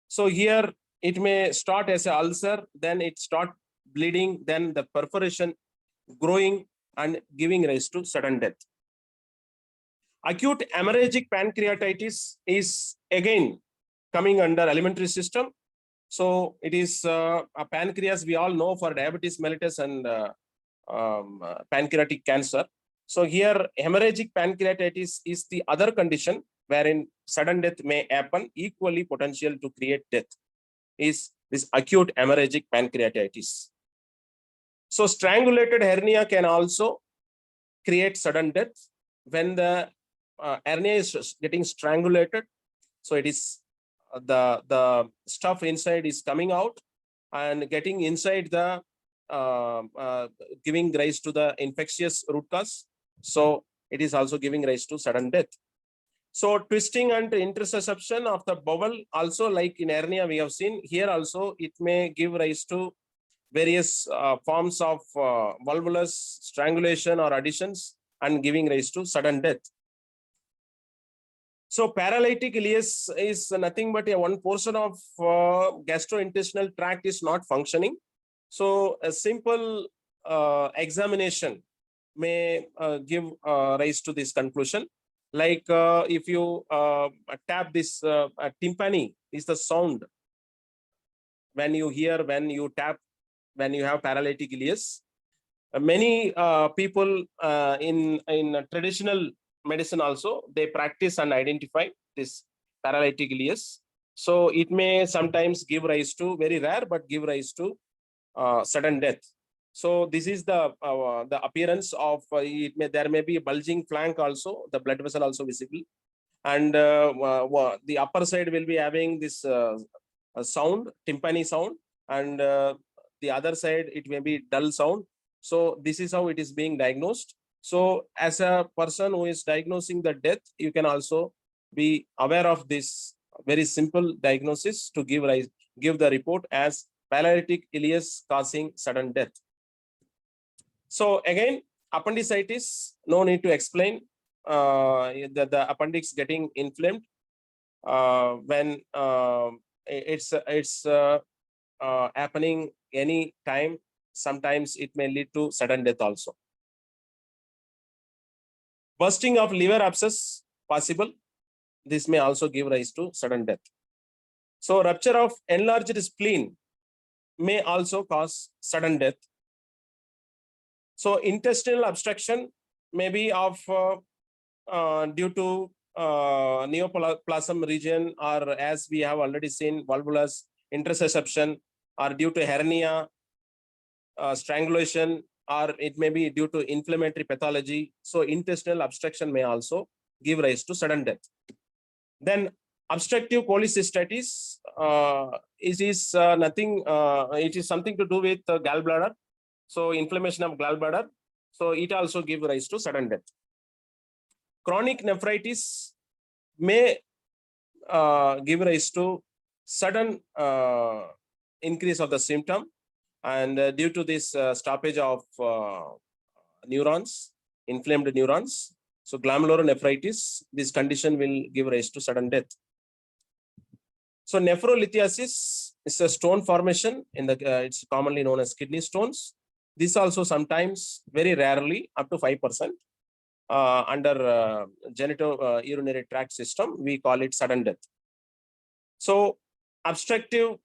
So here it may start as an ulcer, then it start bleeding, then the perforation growing and giving rise to sudden death. Acute hemorrhagic pancreatitis is again coming under alimentary system. So it is a pancreas, we all know, for diabetes mellitus and pancreatic cancer. So here hemorrhagic pancreatitis is the other condition wherein sudden death may happen, equally potential to create death is this acute hemorrhagic pancreatitis. So strangulated hernia can also create sudden death when the hernia is getting strangulated. So it is the stuff inside is coming out and getting inside the giving rise to the infectious root cause. So it is also giving rise to sudden death. So twisting and intussusception of the bowel also, like in hernia we have seen here also, it may give rise to various forms of volvulus strangulation or additions and giving rise to sudden death. So paralytic ileus is nothing but one portion of gastrointestinal tract is not functioning. So a simple examination may give rise to this conclusion. Like if you tap this tympani is the sound when you hear, when you tap, when you have paralytic ileus. Many people in traditional medicine also, they practice and identify this paralytic ileus. So it may sometimes give rise to, very rare, but give rise to sudden death. So this is the appearance of it. There may be a bulging flank also, the blood vessel also visible, and the upper side will be having this sound, tympani sound, and the other side it may be dull sound. So this is how it is being diagnosed. So as a person who is diagnosing the death, you can also be aware of this very simple diagnosis to give the report as paralytic ileus causing sudden death. So again, appendicitis, no need to explain. The appendix getting inflamed when it's happening any time. Sometimes it may lead to sudden death also. Bursting of liver abscess possible. This may also give rise to sudden death. So rupture of enlarged spleen may also cause sudden death. So intestinal obstruction may be of due to neoplasm region, or as we have already seen, volvulus intussusception, or due to hernia, strangulation, or it may be due to inflammatory pathology. So intestinal obstruction may also give rise to sudden death. Then obstructive cholecystitis is nothing. It is something to do with gallbladder. So inflammation of gallbladder. So it also gives rise to sudden death. Chronic nephritis may give rise to sudden increase of the symptom, and due to this stoppage of neurons, inflamed neurons. So glomerulonephritis, this condition will give rise to sudden death. So nephrolithiasis is a stone formation in the, it's commonly known as kidney stones. This also sometimes, very rarely, up to 5%, under genitourinary tract system, we call it sudden death. So obstructive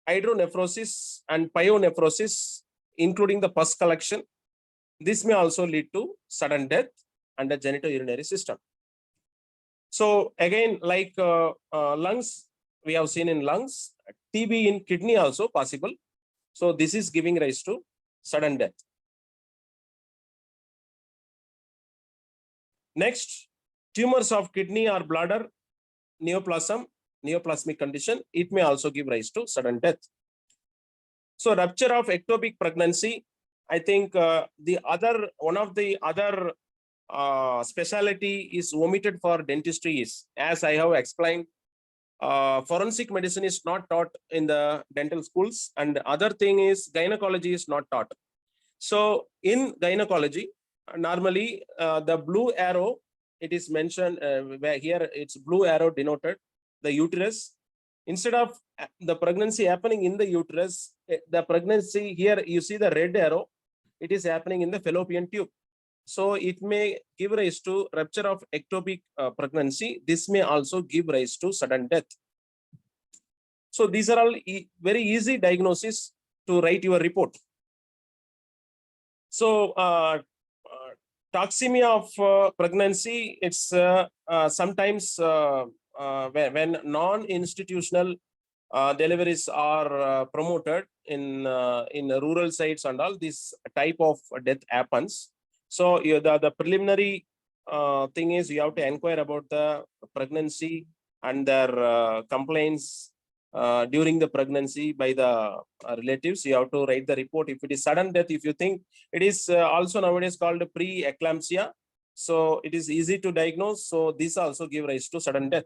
hydronephrosis and pyonephrosis, including the pus collection, this may also lead to sudden death under genitourinary system. So again, like lungs, we have seen in lungs, TB in kidney also possible. So this is giving rise to sudden death. Next, tumors of kidney or bladder, neoplasmic condition, it may also give rise to sudden death. So rupture of ectopic pregnancy, I think one of the other specialty is omitted for dentistry is, as I have explained, forensic medicine is not taught in the dental schools, and the other thing is gynecology is not taught. So in gynecology, normally the blue arrow, it is mentioned where here it's blue arrow denoted the uterus. Instead of the pregnancy happening in the uterus, the pregnancy here, you see the red arrow, it is happening in the fallopian tube. So it may give rise to rupture of ectopic pregnancy. This may also give rise to sudden death. So these are all very easy diagnosis to write your report. So toxemia of pregnancy, it's sometimes when non-institutional deliveries are promoted in rural sites and all, this type of death happens. So the preliminary thing is you have to inquire about the pregnancy and their complaints during the pregnancy by the relatives. You have to write the report. If it is sudden death, if you think it is also nowadays called pre-eclampsia, so it is easy to diagnose. So this also give rise to sudden death.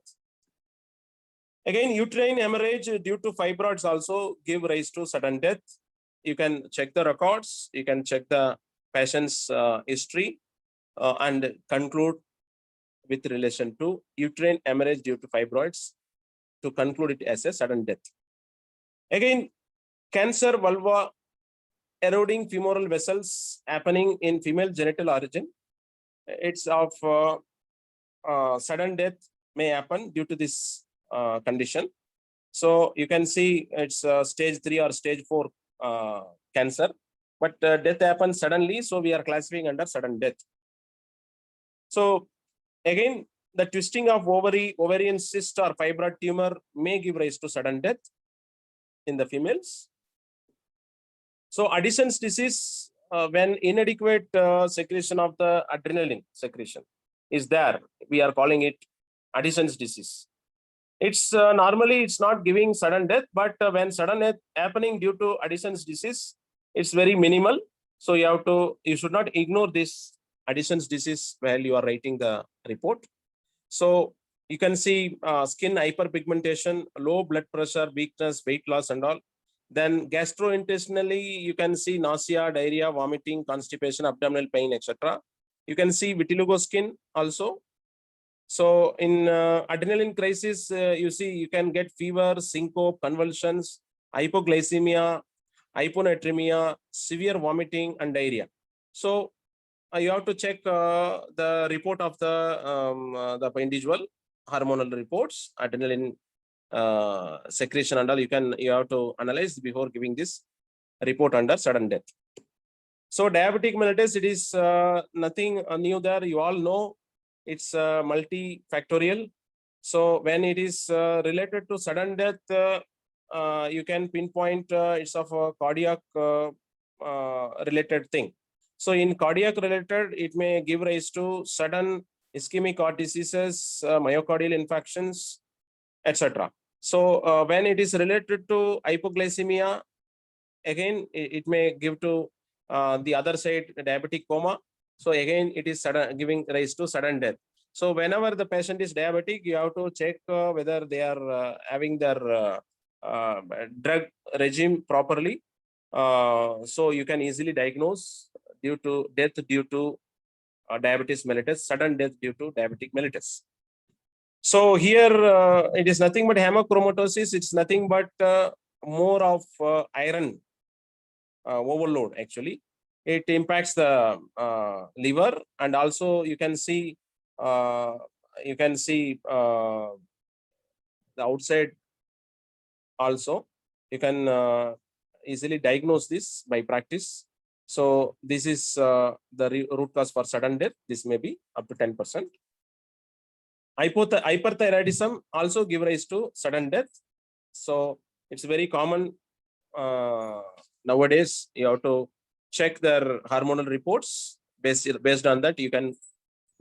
Again, uterine hemorrhage due to fibroids also give rise to sudden death. You can check the records, you can check the patient's history and conclude with relation to uterine hemorrhage due to fibroids to conclude it as a sudden death. Again, cancer vulva eroding femoral vessels happening in female genital origin. It's of sudden death may happen due to this condition. So you can see it's stage 3 or stage 4 cancer, but death happens suddenly. So we are classifying under sudden death. So again, the twisting of ovarian cyst or fibroid tumor may give rise to sudden death in the females. So Addison's disease, when inadequate secretion of the adrenaline secretion is there, we are calling it Addison's disease. It's normally it's not giving sudden death, but when sudden death happening due to Addison's disease, it's very minimal. So you should not ignore this Addison's disease while you are writing the report. So you can see skin hyperpigmentation, low blood pressure, weakness, weight loss and all. Then gastrointestinally, you can see nausea, diarrhea, vomiting, constipation, abdominal pain, etc. You can see vitiligo skin also. So in adrenaline crisis, you see you can get fever, syncope, convulsions, hypoglycemia, hyponatremia, severe vomiting and diarrhea. So you have to check the report of the individual hormonal reports, adrenaline secretion and all. You have to analyze before giving this report under sudden death. So diabetic mellitus, it is nothing new there. You all know it's multifactorial. So when it is related to sudden death, you can pinpoint it's of a cardiac related thing. So in cardiac related, it may give rise to sudden ischemic heart diseases, myocardial infarctions, etc. So when it is related to hypoglycemia, again it may give to the other side, diabetic coma. So again, it is giving rise to sudden death. So whenever the patient is diabetic, you have to check whether they are having their drug regime properly. So you can easily diagnose due to death due to diabetes mellitus, sudden death due to diabetic mellitus. So here it is nothing but hemochromatosis. It's nothing but more of iron overload. Actually, it impacts the liver, and also you can see the outside also. You can easily diagnose this by practice. So this is the root cause for sudden death. This may be up to 10%. Hyperthyroidism also give rise to sudden death. So it's very common nowadays. You have to check their hormonal reports. Based on that, you can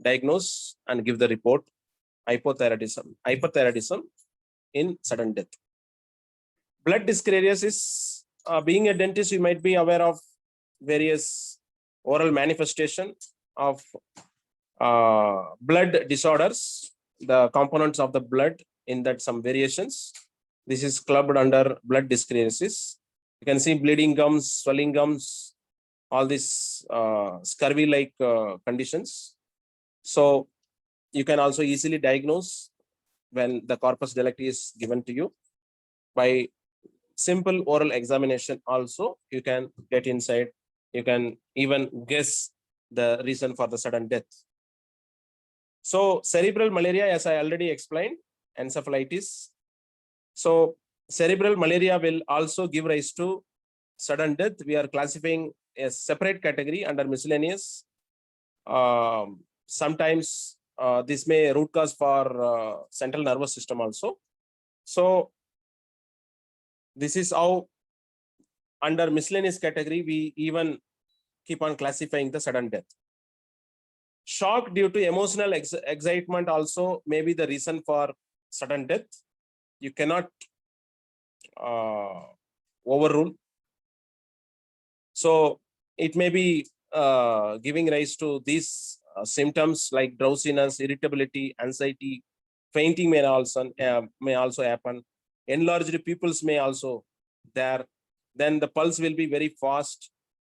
diagnose and give the report. Hyperthyroidism in sudden death. Blood dyscrasia. Being a dentist, you might be aware of various oral manifestation of blood disorders. The components of the blood, in that some variations. This is clubbed under blood dyscrasia. You can see bleeding gums, swelling gums, all these scurvy-like conditions. So you can also easily diagnose when the corpus delicti is given to you. By simple oral examination also, you can get inside. You can even guess the reason for the sudden death. So cerebral malaria, as I already explained, encephalitis. So cerebral malaria will also give rise to sudden death. We are classifying a separate category under miscellaneous. Sometimes this may root cause for central nervous system also. So this is how under miscellaneous category, we even keep on classifying the sudden death. Shock due to emotional excitement also may be the reason for sudden death. You cannot overrule. So it may be giving rise to these symptoms like drowsiness, irritability, anxiety, fainting may also happen. Enlarged pupils may also there. Then the pulse will be very fast.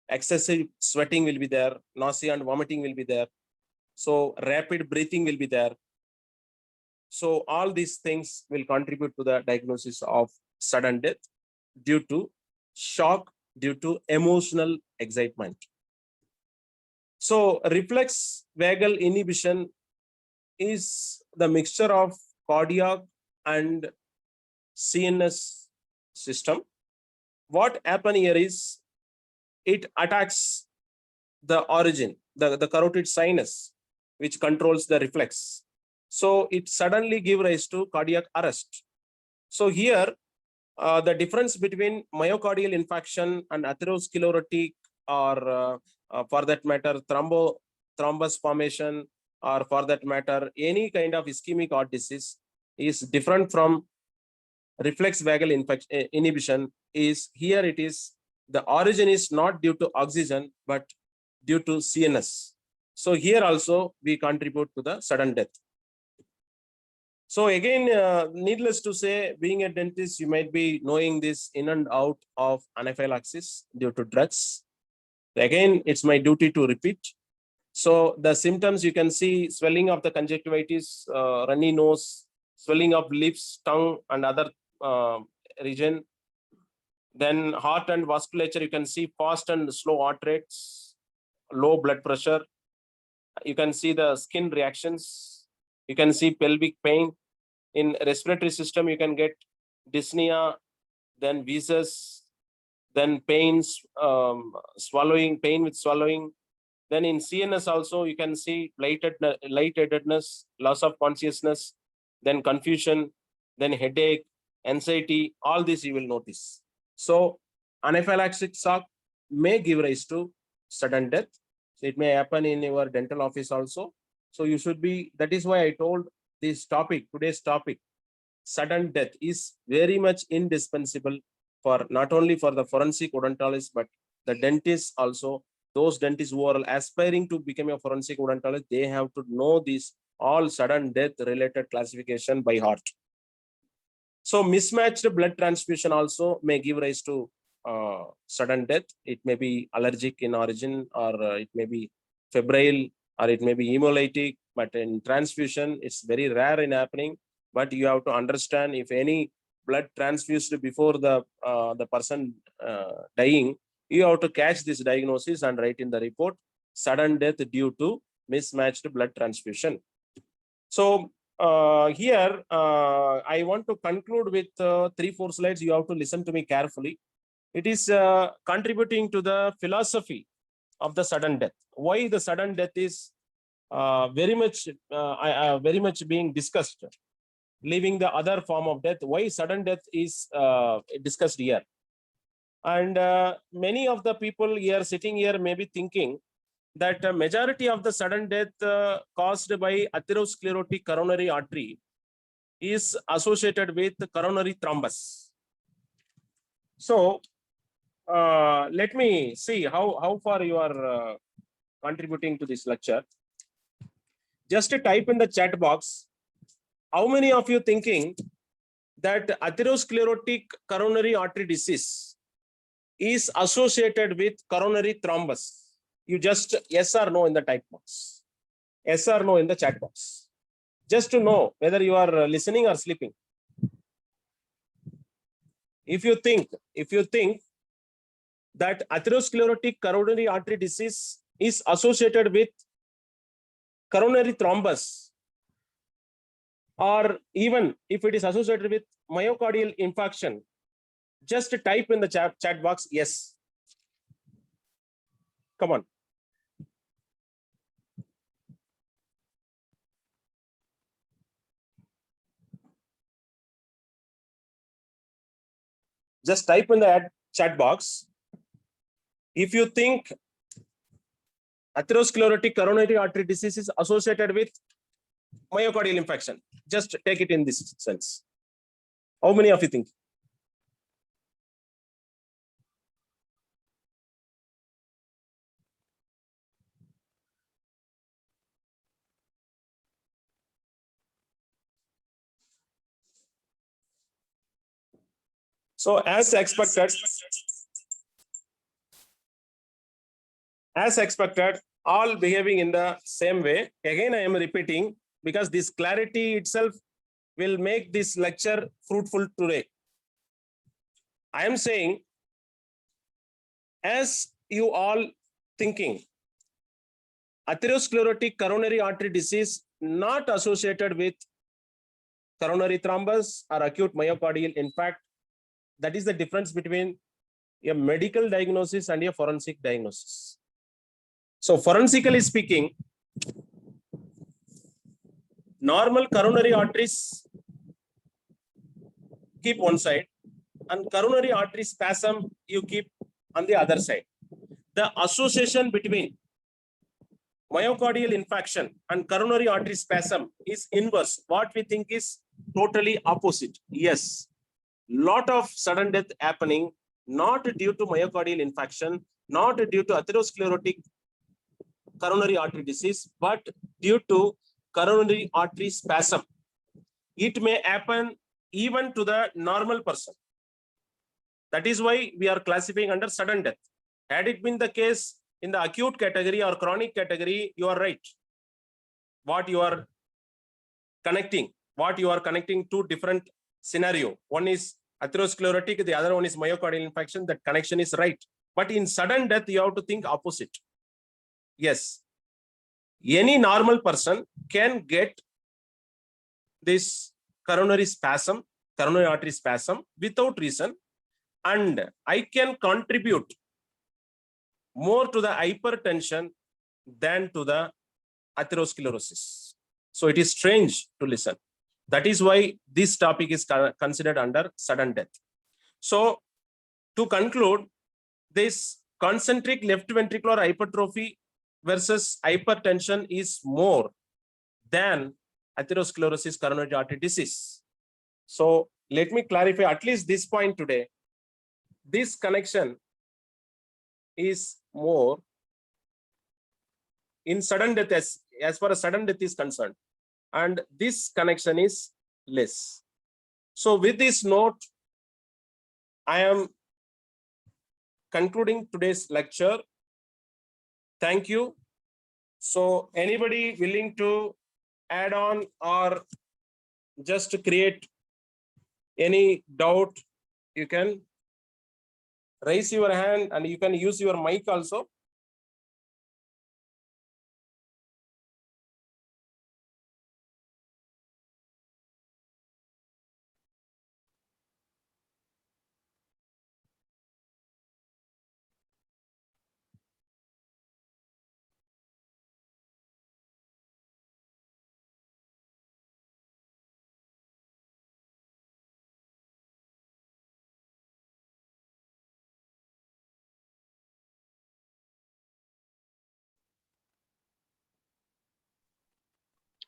Excessive sweating will be there. Nausea and vomiting will be there. So rapid breathing will be there. So all these things will contribute to the diagnosis of sudden death due to shock, due to emotional excitement. So reflex vagal inhibition is the mixture of cardiac and CNS system. What happen here is it attacks the origin, the carotid sinus, which controls the reflex. So it suddenly gives rise to cardiac arrest. So here, the difference between myocardial infarction and atherosclerotic, or for that matter, thrombus formation, or for that matter, any kind of ischemic heart disease is different from reflex vagal inhibition. Is here it is, the origin is not due to oxygen, but due to CNS. So here also we contribute to the sudden death. So again, needless to say, being a dentist, you might be knowing this in and out of anaphylaxis due to drugs. Again, it's my duty to repeat. So the symptoms you can see: swelling of the conjunctivitis, runny nose, swelling of lips, tongue, and other region. Then heart and vasculature, you can see fast and slow heart rates, low blood pressure. You can see the skin reactions. You can see pelvic pain. In respiratory system, you can get dyspnea, then wheezes, then pains, swallowing, pain with swallowing. Then in CNS also, you can see lightheadedness, loss of consciousness, then confusion, then headache, anxiety, all this you will notice. So anaphylactic shock may give rise to sudden death. So it may happen in your dental office also. So you should be, that is why I told this topic, today's topic, sudden death is very much indispensable for not only for the forensic odontologist, but the dentists also. Those dentists who are aspiring to become a forensic odontologist, they have to know this all sudden death related classification by heart. So mismatched blood transfusion also may give rise to sudden death. It may be allergic in origin, or it may be febrile, or it may be hemolytic, but in transfusion, it's very rare in happening. But you have to understand, if any blood transfused before the person dying, you have to catch this diagnosis and write in the report, sudden death due to mismatched blood transfusion. So here, I want to conclude with 3-4 slides. You have to listen to me carefully. It is contributing to the philosophy of the sudden death. Why the sudden death is very much being discussed, leaving the other form of death. Why sudden death is discussed here. And many of the people here sitting here may be thinking that a majority of the sudden death caused by atherosclerotic coronary artery is associated with coronary thrombus. So let me see how far you are contributing to this lecture. Just type in the chat box, how many of you thinking that atherosclerotic coronary artery disease is associated with coronary thrombus? You just yes or no in the type box. Yes or no in the chat box. Just to know whether you are listening or sleeping. If you think that atherosclerotic coronary artery disease is associated with coronary thrombus, or even if it is associated with myocardial infarction, just type in the chat box yes. Come on. Just type in the chat box. If you think atherosclerotic coronary artery disease is associated with myocardial infarction, just take it in this sense. How many of you think? So as expected, all behaving in the same way. Again, I am repeating because this clarity itself will make this lecture fruitful today. I am saying, as you all thinking, atherosclerotic coronary artery disease not associated with coronary thrombus or acute myocardial infarct. That is the difference between a medical diagnosis and a forensic diagnosis. So forensically speaking, normal coronary arteries keep one side and coronary artery spasm you keep on the other side. The association between myocardial infarction and coronary artery spasm is inverse. What we think is totally opposite. Yes, lot of sudden death happening, not due to myocardial infarction, not due to atherosclerotic coronary artery disease, but due to coronary artery spasm. It may happen even to the normal person. That is why we are classifying under sudden death. Had it been the case in the acute category or chronic category, you are right. What you are connecting two different scenario. One is atherosclerotic, the other one is myocardial infarction. That connection is right. But in sudden death, you have to think opposite. Yes, any normal person can get this coronary spasm, coronary artery spasm without reason, and I can contribute more to the hypertension than to the atherosclerosis. So it is strange to listen. That is why this topic is considered under sudden death. So to conclude, this concentric left ventricular hypertrophy versus hypertension is more than atherosclerosis coronary artery disease. So let me clarify at least this point today. This connection is more in sudden death as far as sudden death is concerned, and this connection is less. So with this note, I am concluding today's lecture. Thank you. So anybody willing to add on or just to create any doubt, you can raise your hand and you can use your mic also.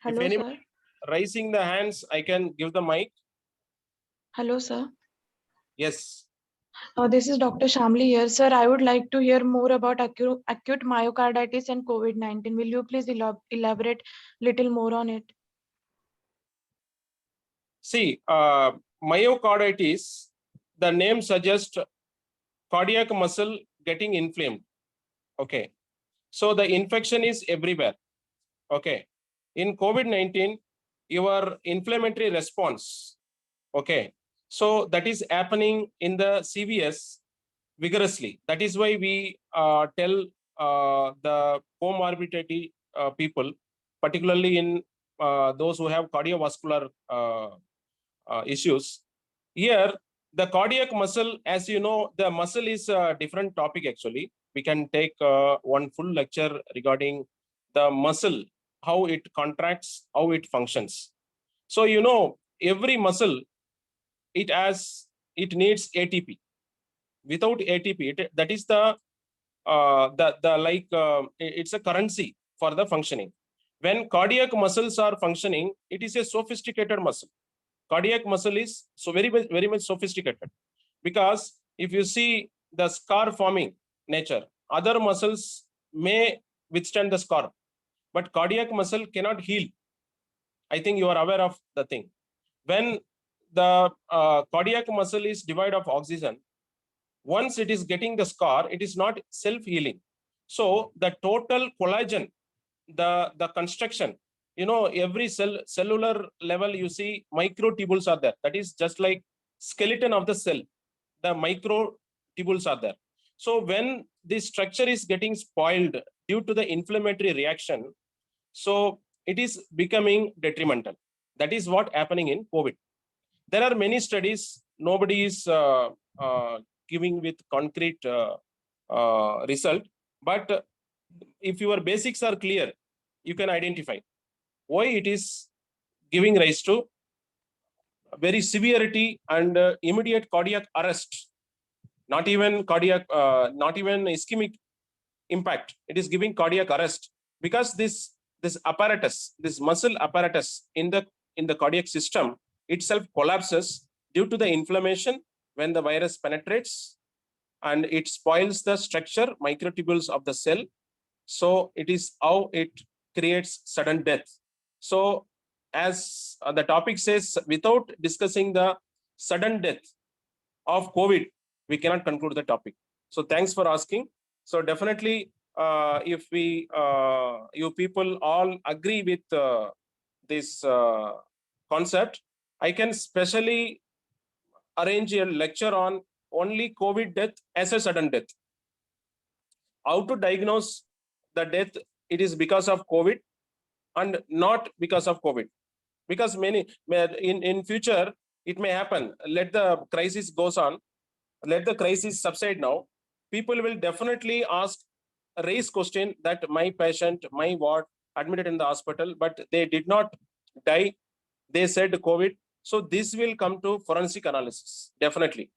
Hello, if anybody sir. raising the hands, I can give the mic. Hello, sir. Yes. This is Dr. Shamli here. Sir, I would like to hear more about acute myocarditis and COVID-19. Will you please elaborate little more on it? See, myocarditis, the name suggests cardiac muscle getting inflamed. Okay. So the infection is everywhere. Okay. In COVID-19, your inflammatory response. Okay. So that is happening in the CVS vigorously. That is why we tell the comorbidity people, particularly in those who have cardiovascular issues. Here, the cardiac muscle, as you know, the muscle is a different topic actually. We can take one full lecture regarding the muscle, how it contracts, how it functions. So, you know, every muscle, it needs ATP. without ATP, that is it's a currency for the functioning. When cardiac muscles are functioning, it is a sophisticated muscle. Cardiac muscle is so very much sophisticated, because if you see the scar forming nature, other muscles may withstand the scar, but cardiac muscle cannot heal. I think you are aware of the thing. When the cardiac muscle is devoid of oxygen, once it is getting the scar, it is not self-healing. So the total collagen, the construction, every cellular level, you see microtubules are there. That is just like skeleton of the cell. The microtubules are there. So when this structure is getting spoiled due to the inflammatory reaction, so it is becoming detrimental. That is what happening in COVID. There are many studies. Nobody is giving with concrete result, but if your basics are clear, you can identify why it is giving rise to very severity and immediate cardiac arrest. Not even ischemic impact. It is giving cardiac arrest because this apparatus, this muscle apparatus in the cardiac system itself collapses due to the inflammation when the virus penetrates, and it spoils the structure, microtubules of the cell. So it is how it creates sudden death. So as the topic says, without discussing the sudden death of COVID, we cannot conclude the topic. So thanks for asking. So definitely, if you people all agree with this concept, I can specially arrange a lecture on only COVID death as a sudden death. How to diagnose the death, it is because of COVID and not because of COVID. Because in future, it may happen. Let the crisis goes on. Let the crisis subside now. People will definitely raise question that my patient, my ward, admitted in the hospital, but they did not die. They said COVID. So this will come to forensic analysis, definitely.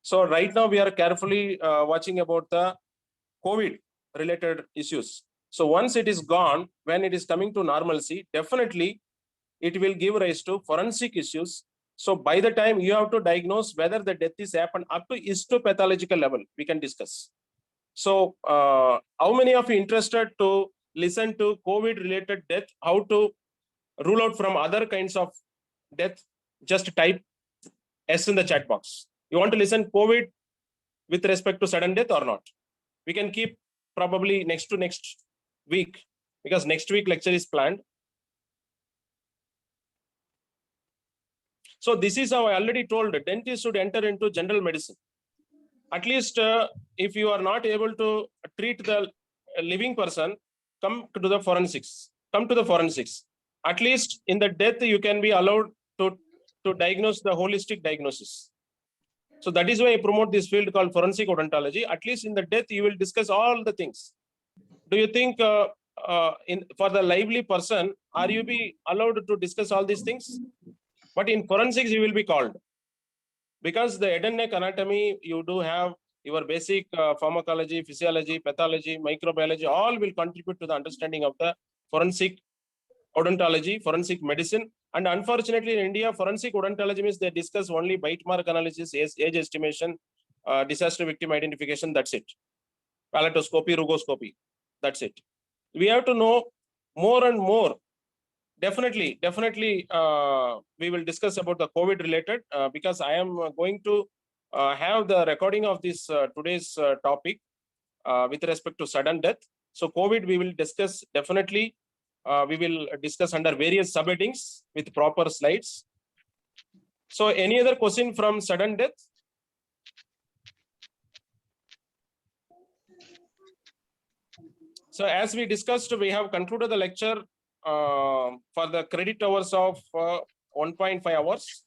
So right now we are carefully watching about the COVID related issues. So once it is gone, when it is coming to normalcy, definitely it will give rise to forensic issues. So by the time you have to diagnose whether the death is happened up to histopathological level, we can discuss. So how many of you interested to listen to COVID related death, how to rule out from other kinds of death? Just type S in the chat box. You want to listen COVID with respect to sudden death or not? We can keep probably next week, because next week lecture is planned. So this is how I already told, dentists should enter into general medicine. At least if you are not able to treat the living person, come to the forensics. At least in the death, you can be allowed to diagnose the holistic diagnosis. So that is why I promote this field called forensic odontology. At least in the death, you will discuss all the things. Do you think for the lively person, are you be allowed to discuss all these things? But in forensics, you will be called. Because the head and neck anatomy, you do have your basic pharmacology, physiology, pathology, microbiology, all will contribute to the understanding of the forensic odontology, forensic medicine. And unfortunately, in India, forensic odontology means they discuss only bite mark analysis, age estimation, disaster victim identification, that's it. Palatoscopy, rugoscopy, that's it. We have to know more and more. Definitely, we will discuss about the COVID related, because I am going to have the recording of this today's topic with respect to sudden death. So COVID we will discuss definitely. We will discuss under various subheadings with proper slides. So any other question from sudden death? So as we discussed, we have concluded the lecture for the credit hours of 1.5 hours.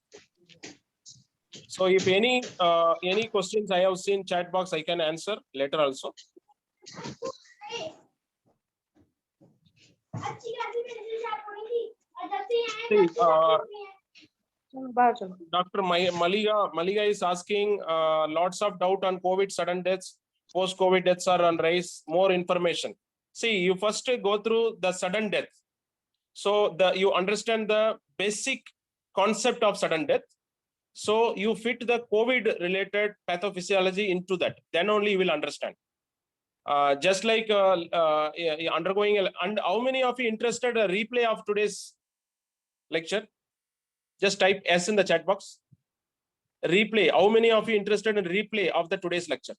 So if any questions I have seen chat box, I can answer later also. See, Dr. Maliga is asking lots of doubt on COVID sudden deaths, post-COVID deaths are on rise, more information. See, you first go through the sudden death. So you understand the basic concept of sudden death. So you fit the COVID related pathophysiology into that. Then only you will understand. Just like undergoing, and how many of you interested a replay of today's lecture? Just type S in the chat box. Replay. How many of you interested in replay of the today's lecture?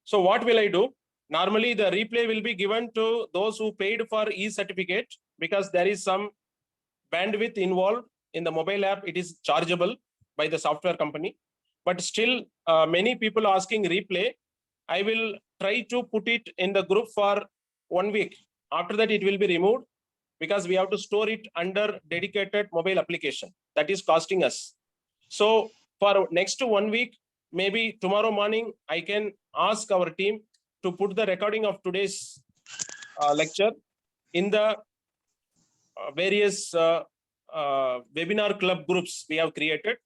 So what will I do? Normally the replay will be given to those who paid for e-certificate, because there is some bandwidth involved in the mobile app. It is chargeable by the software company, but still many people asking replay. I will try to put it in the group for 1 week. After that it will be removed, because we have to store it under dedicated mobile application. That is costing us. So for next 1 week, maybe tomorrow morning, I can ask our team to put the recording of today's lecture in the various webinar club groups we have created.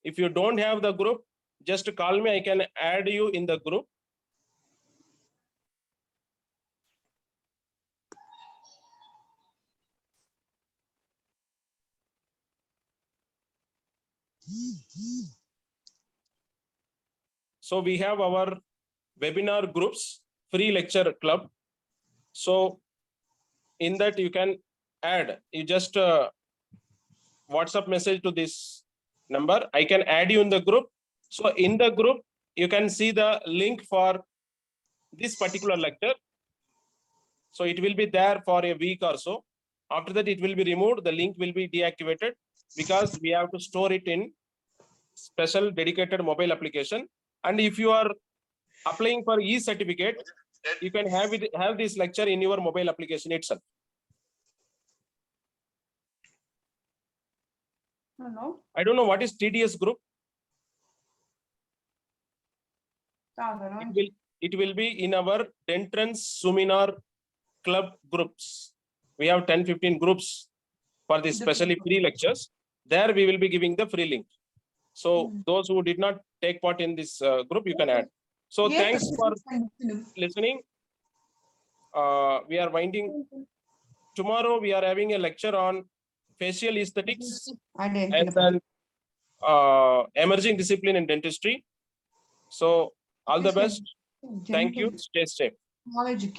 If you don't have the group, just call me, I can add you in the group. So we have our webinar groups, free lecture club. So in that you can add, you just WhatsApp message to this number. I can add you in the group. So in the group, you can see the link for this particular lecture. So it will be there for a week or so. After that, it will be removed. The link will be deactivated, because we have to store it in special dedicated mobile application. And if you are applying for e-certificate, you can have this lecture in your mobile application itself. No. I don't know what is TDS group. It will be in our entrance seminar club groups. We have 10-15 groups for this specially free lectures. There we will be giving the free link. So those who did not take part in this group, you can add. So thanks for listening. We are winding. Tomorrow we are having a lecture on facial aesthetics and then emerging discipline in dentistry. So all the best. Thank you. Stay safe. Knowledge.